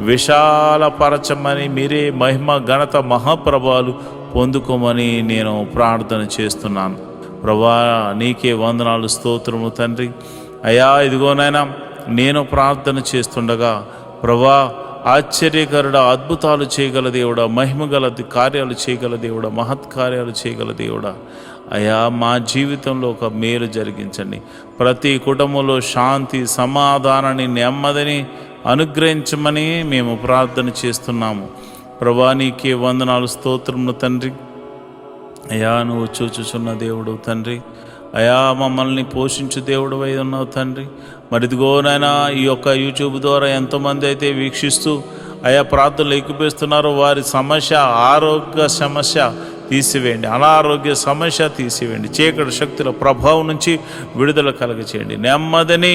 విశాలపరచమని, మీరే మహిమ, ఘనత, మహాప్రభావాలు పొందుకోమని నేను ప్రార్థన చేస్తున్నాను. ప్రభా, నీకే వందనాలు, స్తోత్రము తండ్రి. అయ్యా, ఇదిగోనైనా నేను ప్రార్థన చేస్తుండగా ప్రభా, ఆశ్చర్యకరుడ, అద్భుతాలు చేయగల దేవుడా, మహిమగల కార్యాలు చేయగల దేవుడా, మహత్కార్యాలు చేయగల దేవుడా, అయ్యా మా జీవితంలో ఒక మేలు జరిగించండి. ప్రతి కుటుంబంలో శాంతి, సమాధానాన్ని, నెమ్మదిని అనుగ్రహించమని మేము ప్రార్థన చేస్తున్నాము. ప్రభా, నీకే వందనాలు, స్తోత్రములు తండ్రి. అయ్యా, నువ్వు చూచుచున్న దేవుడు తండ్రి. అయా, మమ్మల్ని పోషించు దేవుడు అయి ఉన్నావు తండ్రి. మరి ఇదిగోనైనా ఈ యొక్క యూట్యూబ్ ద్వారా ఎంతోమంది అయితే వీక్షిస్తూ అయా ప్రార్థనలు ఎక్కిపిస్తున్నారో వారి సమస్య, ఆరోగ్య సమస్య తీసివేయండి, అనారోగ్య సమస్య తీసివేయండి, చీకటి శక్తుల ప్రభావం నుంచి విడుదల కలగచేయండి, నెమ్మదిని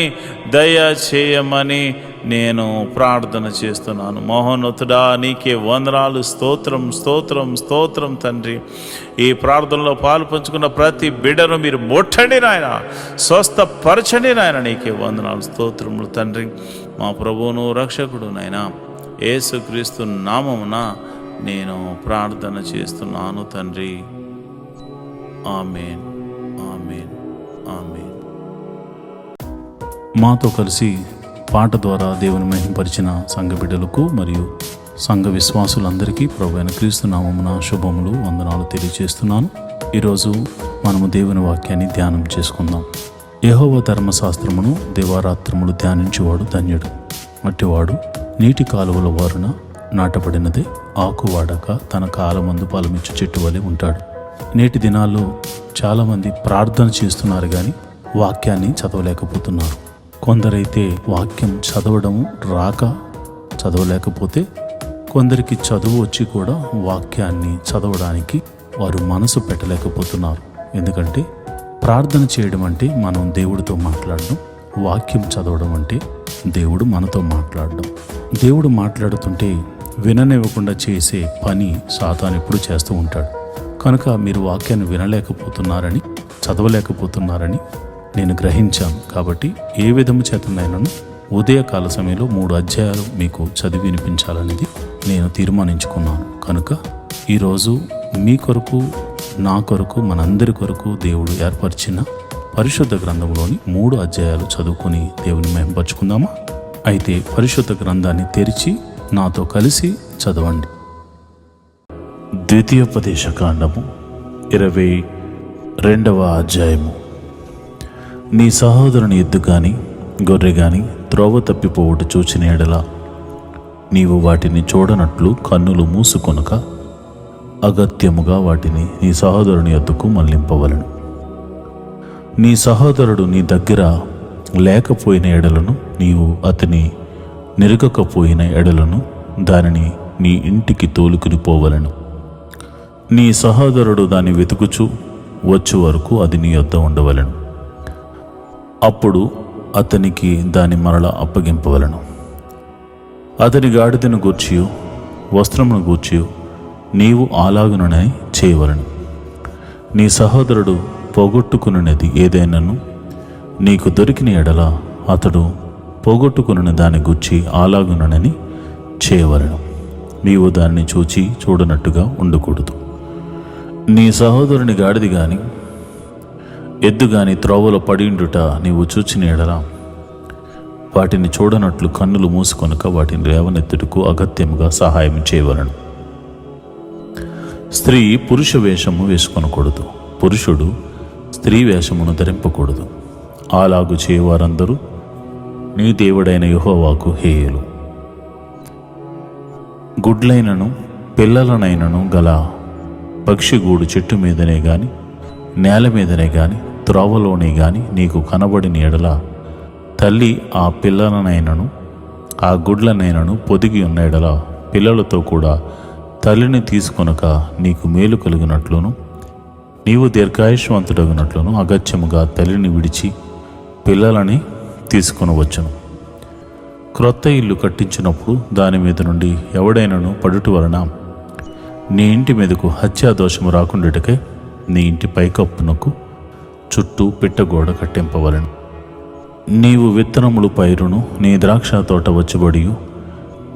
దయ చేయమని నేను ప్రార్థన చేస్తున్నాను. మహోన్నతుడా, నీకే వందనాలు, స్తోత్రం స్తోత్రం స్తోత్రం తండ్రి. ఈ ప్రార్థనలో పాలు పంచుకున్న ప్రతి బిడ్డను మీరు ముట్టండి నాయన, స్వస్థపరచండి నాయన. నీకే వందనాలు, స్తోత్రములు తండ్రి. మా ప్రభువును రక్షకుడు నాయన యేసుక్రీస్తు నామమున నేను ప్రార్థన చేస్తున్నాను తండ్రి. ఆమేన్, ఆమేన్, ఆమేన్. మాతో కలిసి పాట ద్వారా దేవుని మహింపరిచిన సంఘ బిడ్డలకు మరియు సంఘ విశ్వాసులందరికీ ప్రభువైన క్రీస్తు నామమున శుభములు, వందనాలు తెలియజేస్తున్నాను. ఈరోజు మనము దేవుని వాక్యాన్ని ధ్యానం చేసుకుందాం. యెహోవా ధర్మశాస్త్రమును దివారాత్రములు ధ్యానించేవాడు ధన్యుడు. అట్టివాడు నీటి కాలువల వారున నాటబడినదే, ఆకు వాడక తన కాలమందు ఫలమిచ్చు చెట్టు వలె ఉంటాడు. నేటి దినాల్లో చాలామంది ప్రార్థన చేస్తున్నారు కానీ వాక్యాన్ని చదవలేకపోతున్నారు. కొందరైతే వాక్యం చదవడము రాక చదవలేకపోతే, కొందరికి చదువు వచ్చి కూడా వాక్యాన్ని చదవడానికి వారు మనసు పెట్టలేకపోతున్నారు. ఎందుకంటే ప్రార్థన చేయడం అంటే మనం దేవుడితో మాట్లాడడం, వాక్యం చదవడం అంటే దేవుడు మనతో మాట్లాడడం. దేవుడు మాట్లాడుతుంటే విననివ్వకుండా చేసే పని సాతాను ఎప్పుడు చేస్తూ ఉంటాడు. కనుక మీరు వాక్యాన్ని వినలేకపోతున్నారని, చదవలేకపోతున్నారని నేను గ్రహించాను. కాబట్టి ఏ విధము చేతనైనాను ఉదయకాల సమయంలో 3 అధ్యాయాలు మీకు చదివి వినిపించాలనేది నేను తీర్మానించుకున్నాను. కనుక ఈరోజు మీ కొరకు, నా కొరకు, మనందరి కొరకు దేవుడు ఏర్పరిచిన పరిశుద్ధ గ్రంథంలోని 3 అధ్యాయాలు చదువుకొని దేవుని మహింపరచుకుందామా? అయితే పరిశుద్ధ గ్రంథాన్ని తెరిచి నాతో కలిసి చదవండి. ద్వితీయోపదేశకాండము 22వ అధ్యాయము. నీ సహోదరుని ఎద్దు గాని గొర్రె గాని త్రోవ తప్పిపోవుట చూచిన ఎడల నీవు వాటిని చూడనట్లు కన్నులు మూసుకొనక అగత్యముగా వాటిని నీ సహోదరుని యొద్దకు మళ్లింపవలెను. నీ సహోదరుడు నీ దగ్గర లేకపోయిన ఎడలను, నీవు అతని నెరుగకపోయిన ఎడలను దానిని నీ ఇంటికి తోలుకుని పోవలెను. నీ సహోదరుడు దాన్ని వెతుకుచు వచ్చు వరకు అది నీ యొద్ద ఉండవలెను. అప్పుడు అతనికి దాని మరల అప్పగింపవలను. అతని గాడిదను గూర్చియు వస్త్రమును గూర్చియు నీవు అలాగుననే చేయవలను. నీ సహోదరుడు పోగొట్టుకున్నది ఏదైనాను నీకు దొరికిన ఎడల అతడు పోగొట్టుకున్న దాని గూర్చి అలాగునని చేయవలను. నీవు దానిని చూచి చూడనట్టుగా ఉండకూడదు. నీ సహోదరుని గాడిది గాని ఎద్దు గాని త్రోవలో పడిండుట నీవు చూచిన ఎడల వాటిని చూడనట్లు కన్నులు మూసుకొనక వాటిని లేవనెత్తుటకు అగత్యముగా సహాయం చేయవలను. స్త్రీ పురుష వేషము వేసుకొనకూడదు, పురుషుడు స్త్రీ వేషమును ధరింపకూడదు. అలాగు చేయవారందరూ నీ దేవుడైన యెహోవాకు హేయులు. గుడ్లైనను పిల్లలనైనను గల పక్షిగూడు చెట్టు మీదనే గాని నేల మీదనే గాని త్రోవలోనే గాని నీకు కనబడిన ఎడల తల్లి ఆ పిల్లలనైనను ఆ గుడ్లనైనను పొదిగి ఉన్న ఎడల పిల్లలతో కూడా తల్లిని తీసుకొనక నీకు మేలు కలుగునట్లును నీవు దీర్ఘాయుష్వంతుడగునట్లును అగత్యముగా తల్లిని విడిచి పిల్లలని తీసుకొనవచ్చును. క్రొత్త ఇల్లు కట్టించినప్పుడు దాని మీద నుండి ఎవడైనను పడుట వలన నీ ఇంటి మీదకు హత్యాదోషము రాకుండాటకై నీ ఇంటి పైకప్పునకు చుట్టూ పిట్టగోడ కట్టింపవలను. నీవు విత్తనములు పైరును నీ ద్రాక్ష తోట వచ్చబడియు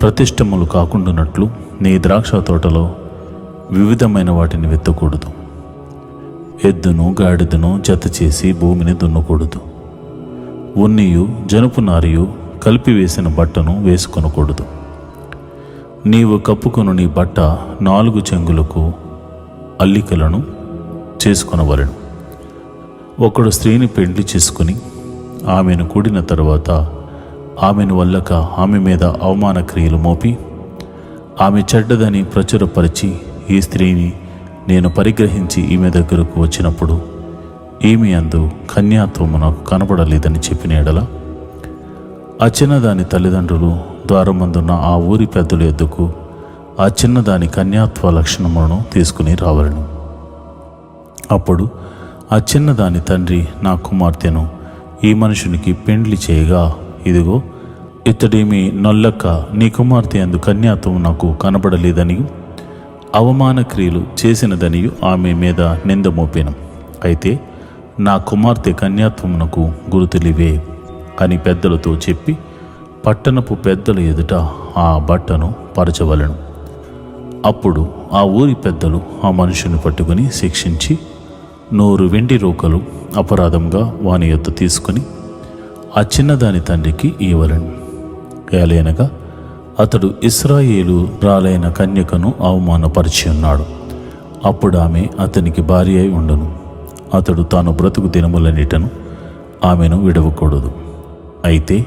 ప్రతిష్టములు కాకుండానట్లు నీ ద్రాక్ష తోటలో వివిధమైన వాటిని విత్తకూడదు. ఎద్దును గాడిదను జత చేసి భూమిని దున్నకూడదు. ఉన్నియు జనుపు నారియు కలిపివేసిన బట్టను వేసుకొనకూడదు. నీవు కప్పుకొను నీ బట్ట 4 చెంగులకు అల్లికలను చేసుకొనవలెను. ఒకడు స్త్రీని పెండ్లి చేసుకుని ఆమెను కూడిన తరువాత ఆమెను వల్లక ఆమె మీద అవమాన క్రియలు మోపి ఆమె చెడ్డదని ప్రచురపరిచి ఈ స్త్రీని నేను పరిగ్రహించి ఈమె దగ్గరకు వచ్చినప్పుడు ఈమె యందు కన్యాత్వము నాకు కనబడలేదని చెప్పిన ఎడల ఆ చిన్నదాని తల్లిదండ్రులు ద్వారమందున్న ఆ ఊరి పెద్దల ఎద్దుకు ఆ చిన్నదాని కన్యాత్వ లక్షణములను తీసుకుని రావలను. అప్పుడు ఆ చిన్నదాని తండ్రి నా కుమార్తెను ఈ మనుషునికి పెండ్లి చేయగా ఇదిగో ఇతడేమి నొల్లక్క నీ కుమార్తె యందు కన్యాత్వం నాకు కనబడలేదని అవమాన క్రియలు చేసినదనియు ఆమె మీద నింద మోపాను. అయితే నా కుమార్తె కన్యాత్వమునకు గురుతులివే అని పెద్దలతో చెప్పి పట్టణపు పెద్దల ఎదుట ఆ బట్టను పరచవలెను. అప్పుడు ఆ ఊరి పెద్దలు ఆ మనుషుని పట్టుకుని శిక్షించి 100 వెండి రూకలు అపరాధంగా వాని యొద్ద తీసుకుని ఆ చిన్నదాని తండ్రికి ఇవ్వవలెను. ఏలయనగా అతడు ఇశ్రాయేలు రాలైన కన్యకను అవమానపరిచి ఉన్నాడు. అప్పుడు ఆమె అతనికి భార్య అయి ఉండును. అతడు తాను బ్రతుకు దినములన్నిటను ఆమెను విడవకూడదు. అయితే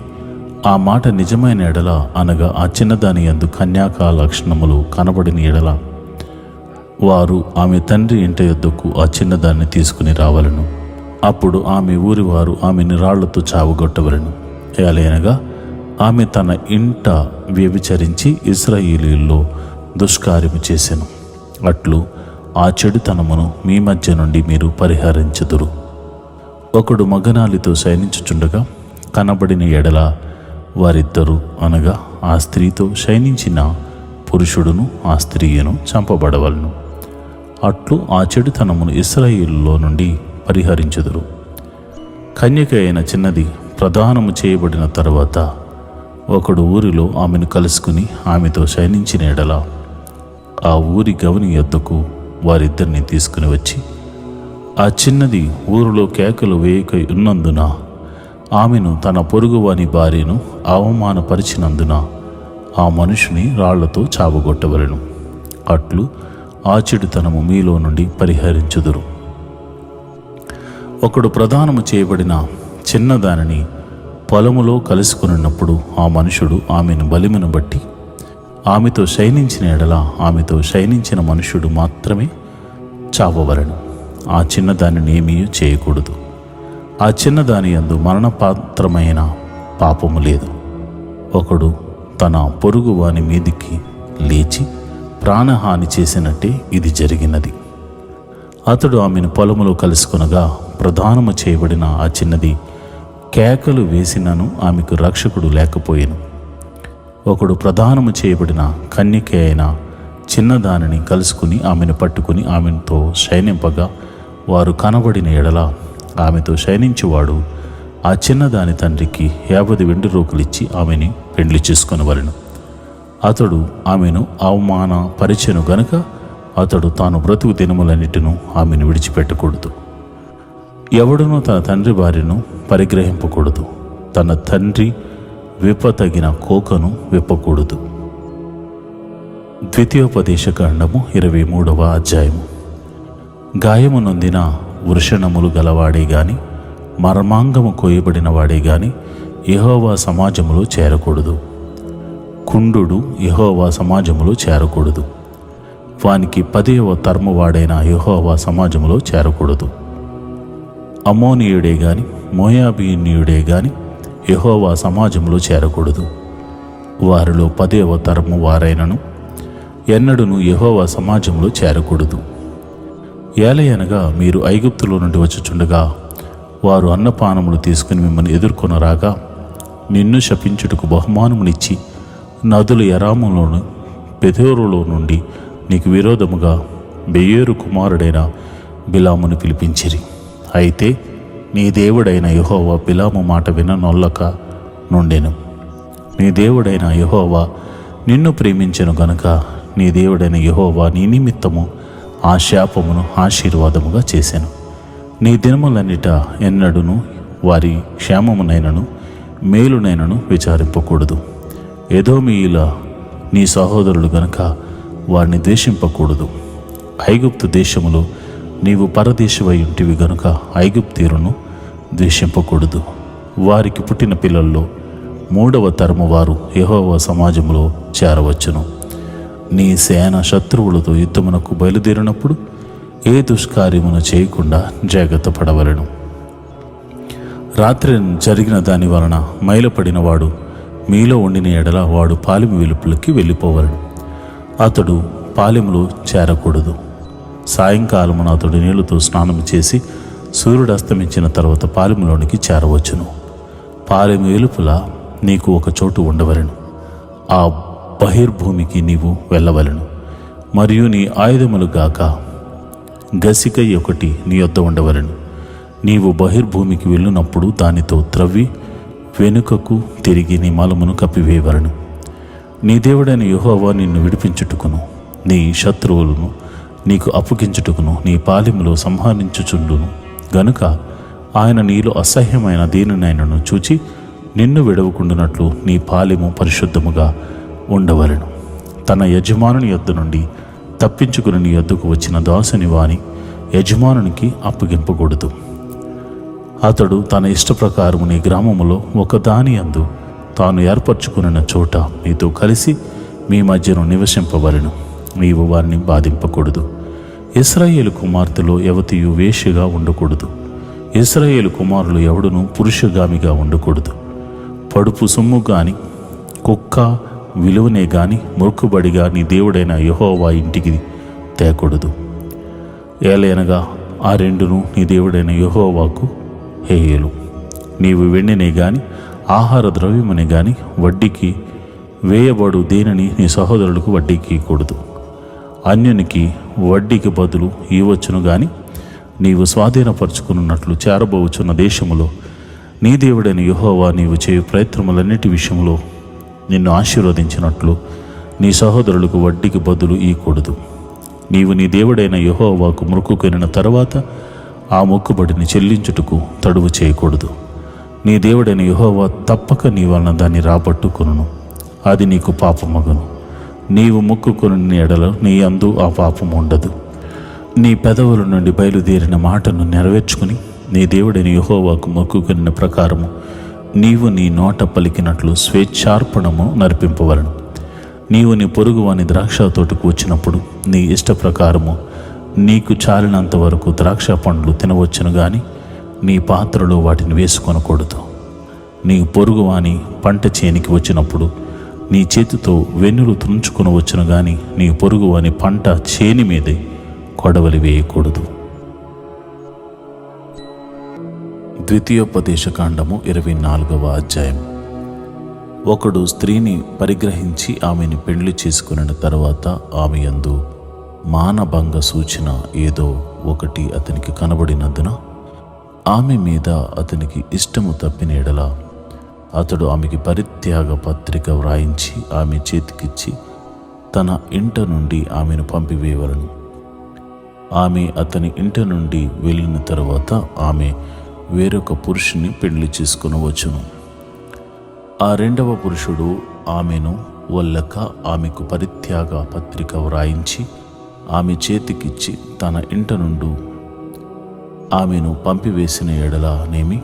ఆ మాట నిజమైన ఎడల అనగా ఆ చిన్నదాని యందు కన్యాకా లక్షణములు కనబడిన ఎడల వారు ఆమె తండ్రి ఇంట యొద్దకు ఆ చిన్నదాన్ని తీసుకుని రావలను. అప్పుడు ఆమె ఊరి వారు ఆమెను రాళ్లతో చావగొట్టవలను. ఏలయనగా ఆమె తన ఇంట వ్యభిచరించి ఇశ్రాయేలీయుల్లో దుష్కార్యము చేసెను. అట్లు ఆ చెడుతనమును మీ మధ్య నుండి మీరు పరిహరించుదురు. ఒకడు మగనాలితో శయనించుచుండగా కనబడిన ఎడల వారిద్దరూ అనగా ఆ స్త్రీతో శయనించిన పురుషుడును ఆ స్త్రీయను చంపబడవలను. అట్లు ఆ చెడుతనమును ఇశ్రాయేలులో నుండి పరిహరించుదురు. కన్యక అయిన చిన్నది ప్రదానము చేయబడిన తరువాత ఒకడు ఊరిలో ఆమెను కలుసుకుని ఆమెతో శయనించిన ఎడల ఆ ఊరి గవని యొద్దకు వారిద్దరిని తీసుకుని వచ్చి ఆ చిన్నది ఊరిలో కేకలు వేయక ఉన్నందున ఆమెను తన పొరుగువాని భార్యను అవమానపరిచినందున ఆ మనుషుని రాళ్లతో చావగొట్టవలెను. అట్లు ఆ చెడుతనము మీలో నుండి పరిహరించుదురు. ఒకడు ప్రదానము చేయబడిన చిన్నదానిని పొలములో కలుసుకున్నప్పుడు ఆ మనుషుడు ఆమెను బలిమను బట్టి ఆమెతో శయనించిన ఎడల ఆమెతో శయనించిన మనుషుడు మాత్రమే చావవలెను. ఆ చిన్నదానిని ఏమీ చేయకూడదు. ఆ చిన్నదాని యందు మరణపాత్రమైన పాపము లేదు. ఒకడు తన పొరుగు వాని మీదికి లేచి ప్రాణహాని చేసినట్టే ఇది జరిగినది. అతడు ఆమెను పొలములో కలుసుకొనగా ప్రదానము చేయబడిన ఆ చిన్నది కేకలు వేసినను ఆమెకు రక్షకుడు లేకపోయెను. ఒకడు ప్రదానము చేయబడిన కన్యక అయిన చిన్నదానిని కలుసుకుని ఆమెను పట్టుకుని ఆమెతో శయనింపగా వారు కనబడిన ఎడల ఆమెతో శయనించువాడు ఆ చిన్నదాని తండ్రికి 50 వెండి రూకలిచ్చి ఆమెని పెండ్లి చేసుకొనవలెను. అతడు ఆమెను అవమానపరిచెను గనుక అతడు తాను బ్రతుకు దినములన్నిటిను ఆమెను విడిచిపెట్టకూడదు. ఎవడునూ తన తండ్రి భార్యను పరిగ్రహింపకూడదు. తన తండ్రి విప్పతగిన కోకను విప్పకూడదు. ద్వితీయోపదేశకాండము 23వ అధ్యాయము. గాయము నొందిన వృషణములు గలవాడే గాని మర్మాంగము కోయబడిన వాడే గాని యెహోవా సమాజములో చేరకూడదు. కుండు యెహోవా సమాజములో చేరకూడదు. వానికి 10వ తరము వాడైన యెహోవా సమాజములో చేరకూడదు. అమ్మోనీయుడే గాని మోయాబీనీయుడే గాని యెహోవా సమాజంలో చేరకూడదు. వారిలో 10వ తరము వారైనను ఎన్నడూను యెహోవా సమాజంలో చేరకూడదు. ఏలయనగా మీరు ఐగుప్తులో నుండి వచ్చుచుండగా వారు అన్నపానములు తీసుకుని మిమ్మల్ని ఎదుర్కొనరాగా నిన్ను శపించుటకు బహుమానమునిచ్చి నదుల యరాములోను బెథోరులో నుండి నీకు విరోధముగా బెయేరు కుమారుడైన బిలామును పిలిపించిరి. అయితే నీ దేవుడైన యెహోవా బిలాము మాట విననొల్లక నుండెను. నీ దేవుడైన యెహోవా నిన్ను ప్రేమించెను గనుక నీ దేవుడైన యెహోవా నీ నిమిత్తము ఆ శాపమును ఆశీర్వాదముగా చేశాను. నీ దినములన్నిట ఎన్నడూను వారి క్షేమమునైనను మేలునైనను విచారింపకూడదు. ఎదోమీయుల నీ సహోదరులు గనుక వారిని ద్వేషింపకూడదు. ఐగుప్తు దేశములో నీవు పరదేశమై ఉంటివి గనుక ఐగుప్తీయులను ద్వేషింపకూడదు. వారికి పుట్టిన పిల్లల్లో 3వ తరము వారు యెహోవా సమాజంలో చేరవచ్చును. నీ సేన శత్రువులతో యుద్ధమునకు బయలుదేరినప్పుడు ఏ దుష్కార్యమును చేయకుండా జాగ్రత్త పడవలెను. రాత్రి జరిగిన దాని వలన మైలపడిన వాడు మీలో ఉండిన ఎడల వాడు పాలెము వెలుపలికి వెళ్ళిపోవలెను. అతడు పాలెములో చేరకూడదు. సాయంకాలమున అతడు నీళ్లతో స్నానం చేసి సూర్యుడు అస్తమించిన తర్వాత పాలెములోనికి చేరవచ్చును. పాలెము వెలుపల నీకు ఒక చోటు ఉండవలెను. ఆ బహిర్భూమికి నీవు వెళ్ళవలెను. మరియు నీ ఆయుధములు గాక గసికై ఒకటి నీ యొద్ద ఉండవలెను. నీవు బహిర్భూమికి వెళ్ళినప్పుడు దానితో త్రవ్వి వెనుకకు తిరిగి నీ మలమును కప్పివేయవలెను. నీ దేవుడైన యెహోవా నిన్ను విడిపించుటకును నీ శత్రువులను నీకు అప్పగించుటకును నీ పాలెములో సంహరించుచుండును గనుక ఆయన నీలో అసహ్యమైన దేనినైనను చూచి నిన్ను విడవకుండునట్లు నీ పాలెము పరిశుద్ధముగా ఉండవలెను. తన యజమానుని యొద్ద నుండి తప్పించుకుని నీ యొద్దకు వచ్చిన దాసుని వాని యజమానునికి అప్పగింపకూడదు. అతడు తన ఇష్టప్రకారము నీ గ్రామములో ఒకదాని యందు తాను ఏర్పరచుకున్న చోట నీతో కలిసి మీ మధ్యను నివసింపవలెను. నీవు వారిని బాధింపకూడదు. ఇశ్రాయేలు కుమార్తెలో యవతియు వేశ్యగా ఉండకూడదు. ఇశ్రాయేలు కుమారులు ఎవడును పురుషగామిగా ఉండకూడదు. పడుపు సొమ్ము గాని కుక్క విలువనే గాని మొక్కుబడిగా నీ దేవుడైన యెహోవా ఇంటికి తేకూడదు. ఏలయనగా ఆ రెండును నీ దేవుడైన యెహోవాకు హేయలు. నీవు వెండినే గాని ఆహార ద్రవ్యమనే గాని వడ్డీకి వేయబడు దేనిని నీ సహోదరులకు వడ్డీకి కూడదు. అన్యునికి వడ్డీకి బదులు ఇవ్వచ్చును గాని నీవు స్వాధీనపరుచుకున్నట్లు చేరబోచున్న దేశములో నీ దేవుడైన యెహోవా నీవు చేయు ప్రయత్నములన్నిటి విషయంలో నిన్ను ఆశీర్వదించినట్లు నీ సహోదరులకు వడ్డీకి బదులు ఇవ్వకూడదు. నీవు నీ దేవుడైన యెహోవాకు మొక్కుకొనిన తర్వాత ఆ మొక్కుబడిని చెల్లించుటకు తడువు చేయకూడదు. నీ దేవుడైన యెహోవా తప్పక నీ వలన దాన్ని రాబట్టుకొనును. అది నీకు పాపమగును. నీవు మొక్కుకొని ఎడల నీ అందు ఆ పాపం ఉండదు. నీ పెదవుల నుండి బయలుదేరిన మాటను నెరవేర్చుకుని నీ దేవుడైన యెహోవాకు మొక్కుకొనిన ప్రకారము నీవు నీ నోట పలికినట్లు స్వేచ్ఛార్పణము నర్పింపవలను. నీవు నీ పొరుగువాని ద్రాక్ష తోటకు వచ్చినప్పుడు నీ ఇష్ట ప్రకారము నీకు చాలినంత వరకు ద్రాక్ష పండ్లు తినవచ్చును గాని నీ పాత్రలో వాటిని వేసుకొనకూడదు. నీ పొరుగువాని పంట చేనికి వచ్చినప్పుడు నీ చేతితో వెన్నులు తుంచుకొనవచ్చును గాని నీ పొరుగువాని పంట చేని మీదే కొడవలి వేయకూడదు. ద్వితీయోపదేశకాండము 24వ అధ్యాయం. ఒకడు స్త్రీని పరిగ్రహించి ఆమెని పెండ్లి చేసుకున్న తర్వాత ఆమె యందు మానభంగ సూచన ఏదో ఒకటి అతనికి కనబడినందున ఆమె మీద అతనికి ఇష్టము తప్పిన ఎడల అతడు ఆమెకి పరిత్యాగ పత్రిక వ్రాయించి ఆమె చేతికిచ్చి తన ఇంట నుండి ఆమెను పంపివేయవలను. ఆమె అతని ఇంట నుండి వెళ్ళిన తరువాత ఆమె వేరొక పురుషుని పెళ్లి చేసుకొనవచ్చును. ఆ రెండవ పురుషుడు ఆమెను వల్లక ఆమెకు పరిత్యాగ పత్రిక వ్రాయించి ఆమె చేతికిచ్చి తన ఇంట నుండి ఆమెను పంపివేసిన ఎడలనేమి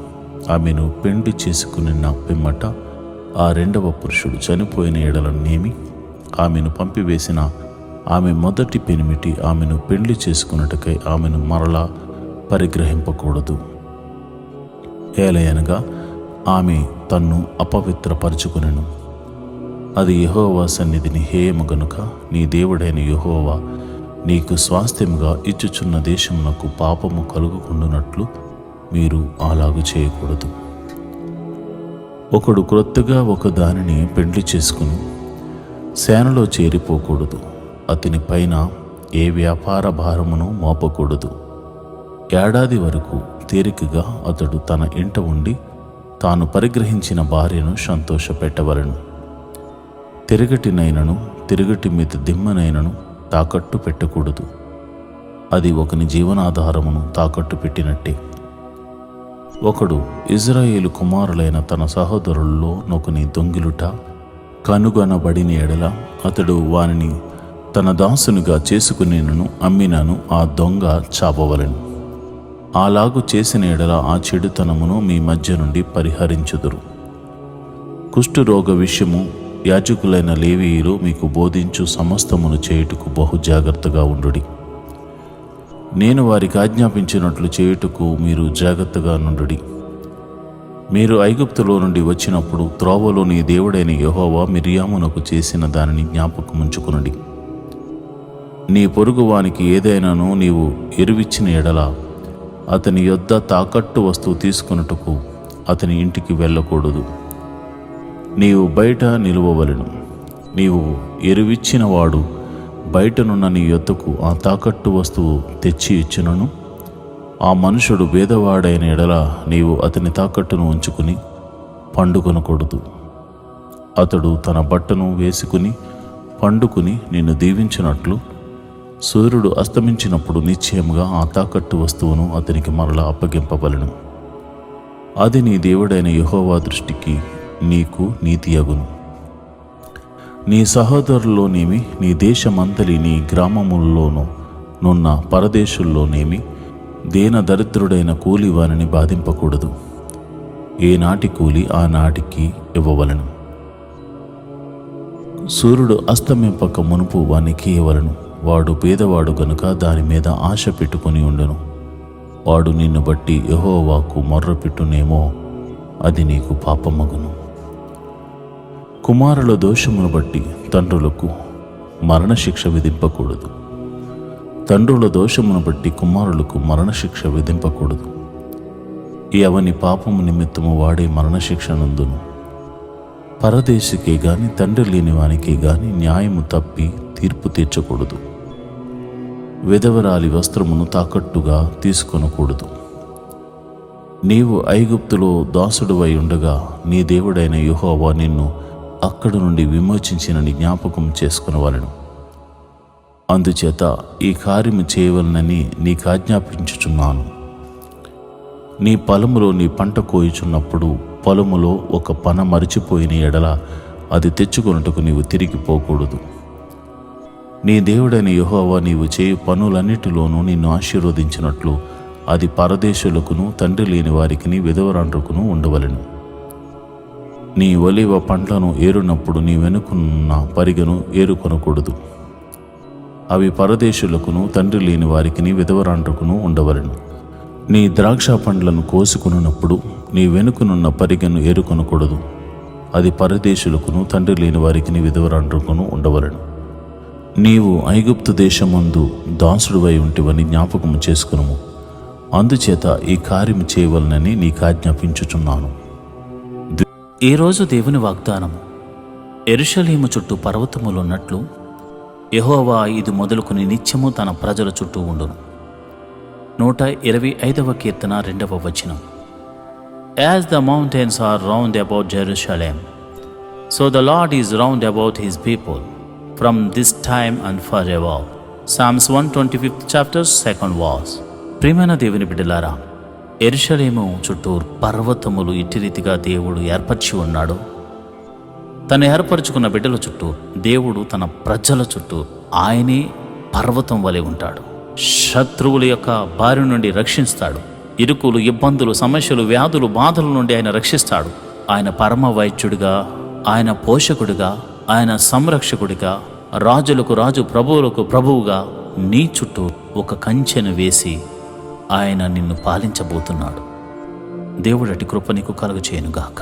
ఆమెను పెండ్లి చేసుకున్న పిమ్మట ఆ రెండవ పురుషుడు చనిపోయిన ఎడలనేమి ఆమెను పంపివేసిన ఆమె మొదటి పెనిమిటి ఆమెను పెండ్లి చేసుకున్నట్టుకై ఆమెను మరలా పరిగ్రహింపకూడదు. ఏలయనగా ఆమె తన్ను అపవిత్రపరచుకునెను. అది యెహోవా సన్నిధిని హేయము గనుక నీ దేవుడైన యెహోవా నీకు స్వాస్థ్యముగా ఇచ్చుచున్న దేశమునకు పాపము కలుగుకుండునట్లు మీరు అలాగు చేయకూడదు. ఒకడు క్రొత్తగా ఒక దానిని పెండ్లి చేసుకుని సేనలో చేరిపోకూడదు. అతని పైన ఏ వ్యాపార భారమును మోపకూడదు. ఏడాది వరకు తేలికగా అతడు తన ఇంట ఉండి తాను పరిగ్రహించిన భార్యను సంతోషపెట్టవలెను. తిరగటినైనను తిరగటి మీద దిమ్మనైనను తాకట్టు పెట్టకూడదు. అది ఒకని జీవనాధారమును తాకట్టు పెట్టినట్టే. ఒకడు ఇజ్రాయేలు కుమారులైన తన సహోదరుల్లో నొకని దొంగిలుట కనుగొనబడిన ఎడల అతడు వానిని తన దాసునిగా చేసుకునేనను అమ్మినను ఆ దొంగ చాపవలెను. అలాగు చేసిన ఎడల ఆ చెడుతనమును మీ మధ్య నుండి పరిహరించుదురు. కుష్ఠరోగ విషయము యాజకులైన లేవీయులు మీకు బోధించు సమస్తమును చేయుటకు బహు జాగ్రత్తగా ఉండుడి. నేను వారికి ఆజ్ఞాపించినట్లు చేయుటకు మీరు జాగ్రత్తగా నుండుడి. మీరు ఐగుప్తులో నుండి వచ్చినప్పుడు త్రోవలో నీ దేవుడైన యెహోవా మిర్యామునకు చేసిన దానిని జ్ఞాపకముంచుకునుడి. నీ పొరుగువానికి ఏదైనాను నీవు ఎరువిచ్చిన ఎడల అతని యొద్ద తాకట్టు వస్తువు తీసుకొనుటకు అతని ఇంటికి వెళ్ళకూడదు. నీవు బయట నిలువవలెను. నీవు ఎరువిచ్చిన వాడు బయటనున్న నీ యొద్దకు ఆ తాకట్టు వస్తువు తెచ్చి ఇచ్చినను ఆ మనుషుడు భేదవాడైన ఎడల నీవు అతని తాకట్టును ఉంచుకుని పండుకొనకూడదు. అతడు తన బట్టను వేసుకుని పండుకుని నిన్ను దీవించినట్లు సూర్యుడు అస్తమించినప్పుడు నిశ్చయముగా ఆ తాకట్టు వస్తువును అతనికి మరలా అప్పగింపవలెను. అది నీ దేవుడైన యెహోవా దృష్టికి నీకు నీతియగును. నీ సహోదరుల్లోనేమి నీ దేశమంతలి నీ గ్రామముల్లోనూ నున్న పరదేశుల్లోనేమి దేన దరిద్రుడైన కూలి వానిని బాధింపకూడదు. ఏనాటి కూలి ఆ నాటికి ఇవ్వవలెను. సూర్యుడు అస్తమింపక మునుపు వానికి ఇవ్వవలెను. వాడు పేదవాడు గనుక దాని మీద ఆశ పెట్టుకుని ఉండెను. వాడు నిన్ను బట్టి యెహోవాకు మొర్రపెట్టునేమో అది నీకు పాపమగును. కుమారుల దోషమును బట్టి తండ్రులకు మరణశిక్ష విధింపకూడదు. తండ్రుల దోషమును బట్టి కుమారులకు మరణశిక్ష విధింపకూడదు. ఎవని పాపము నిమిత్తము వాడే మరణశిక్ష నందును. పరదేశికే గాని తండ్రి లేని వానికే గాని న్యాయము తప్పి తీర్పు తీర్చకూడదు. విధవరాలి వస్త్రమును తాకట్టుగా తీసుకొనకూడదు. నీవు ఐగుప్తులో దాసుడువై ఉండగా నీ దేవుడైన యెహోవా నిన్ను అక్కడి నుండి విమోచించినని జ్ఞాపకం చేసుకునవలెను. అందుచేత ఈ కార్యము చేయవలనని నీకు ఆజ్ఞాపించుచున్నాను. నీ పొలములో నీ పంట కోయుచున్నప్పుడు పొలములో ఒక పన మరిచిపోయిన ఎడల అది తెచ్చుకొనుటకు నీవు తిరిగి పోకూడదు. నీ దేవుడైన యెహోవా నీవు చేయు పనులన్నిటిలోనూ నిన్ను ఆశీర్వదించినట్లు అది పరదేశులకును తండ్రి లేని వారికిని విధవరాండ్రకును ఉండవలెను. నీ ఒలీవ పండ్లను ఏరునప్పుడు నీ వెనుకనున్న పరిగెను ఏరుకొనకూడదు. అవి పరదేశులకును తండ్రి లేని వారికిని విధవరాండ్రకును ఉండవలెను. నీ ద్రాక్ష పండ్లను కోసుకున్నప్పుడు నీ వెనుకనున్న పరిగెను ఏరుకొనకూడదు. అది పరదేశులకును తండ్రి లేని వారికిని విధవరాండ్రకును ఉండవలెను. నీవు ఐగుప్తు దేశమందు దాసుడువై ఉంటివని జ్ఞాపకము చేసుకునుము. అందుచేత ఈ కార్యము చేయవలనని నీకు ఆజ్ఞాపించుచున్నాను. ఈరోజు దేవుని వాగ్దానము. యెరూషలేము చుట్టూ పర్వతములున్నట్లు యెహోవా ఇది మొదలుకొని నిత్యము తన ప్రజల చుట్టూ ఉండును. 125వ కీర్తన 2వ వచనం. As the mountains are round about Jerusalem, so the Lord is round about his people from this time and forever. Psalms 125th chapter 2nd verse. ప్రియమైన దేవుని బిడ్డలారా, యెరూషలేము చుట్టూ పర్వతములు ఇట్టి రీతిగా దేవుడు ఏర్పరిచి ఉన్నాడు. తను ఏర్పరచుకున్న బిడ్డల చుట్టూ, దేవుడు తన ప్రజల చుట్టూ ఆయనే పర్వతం వలె ఉంటాడు. శత్రువుల యొక్క బారి నుండి రక్షిస్తాడు. ఇరుకులు, ఇబ్బందులు, సమస్యలు, వ్యాధులు, బాధల నుండి ఆయన రక్షిస్తాడు. ఆయన పరమ వైద్యుడిగా, ఆయన పోషకుడిగా, ఆయన సంరక్షకుడిగా, రాజులకు రాజు, ప్రభువులకు ప్రభువుగా నీ చుట్టూ ఒక కంచెను వేసి ఆయన నిన్ను పాలించబోతున్నాడు. దేవుడు అటి కృప నీకు కలుగజేయునుగాక.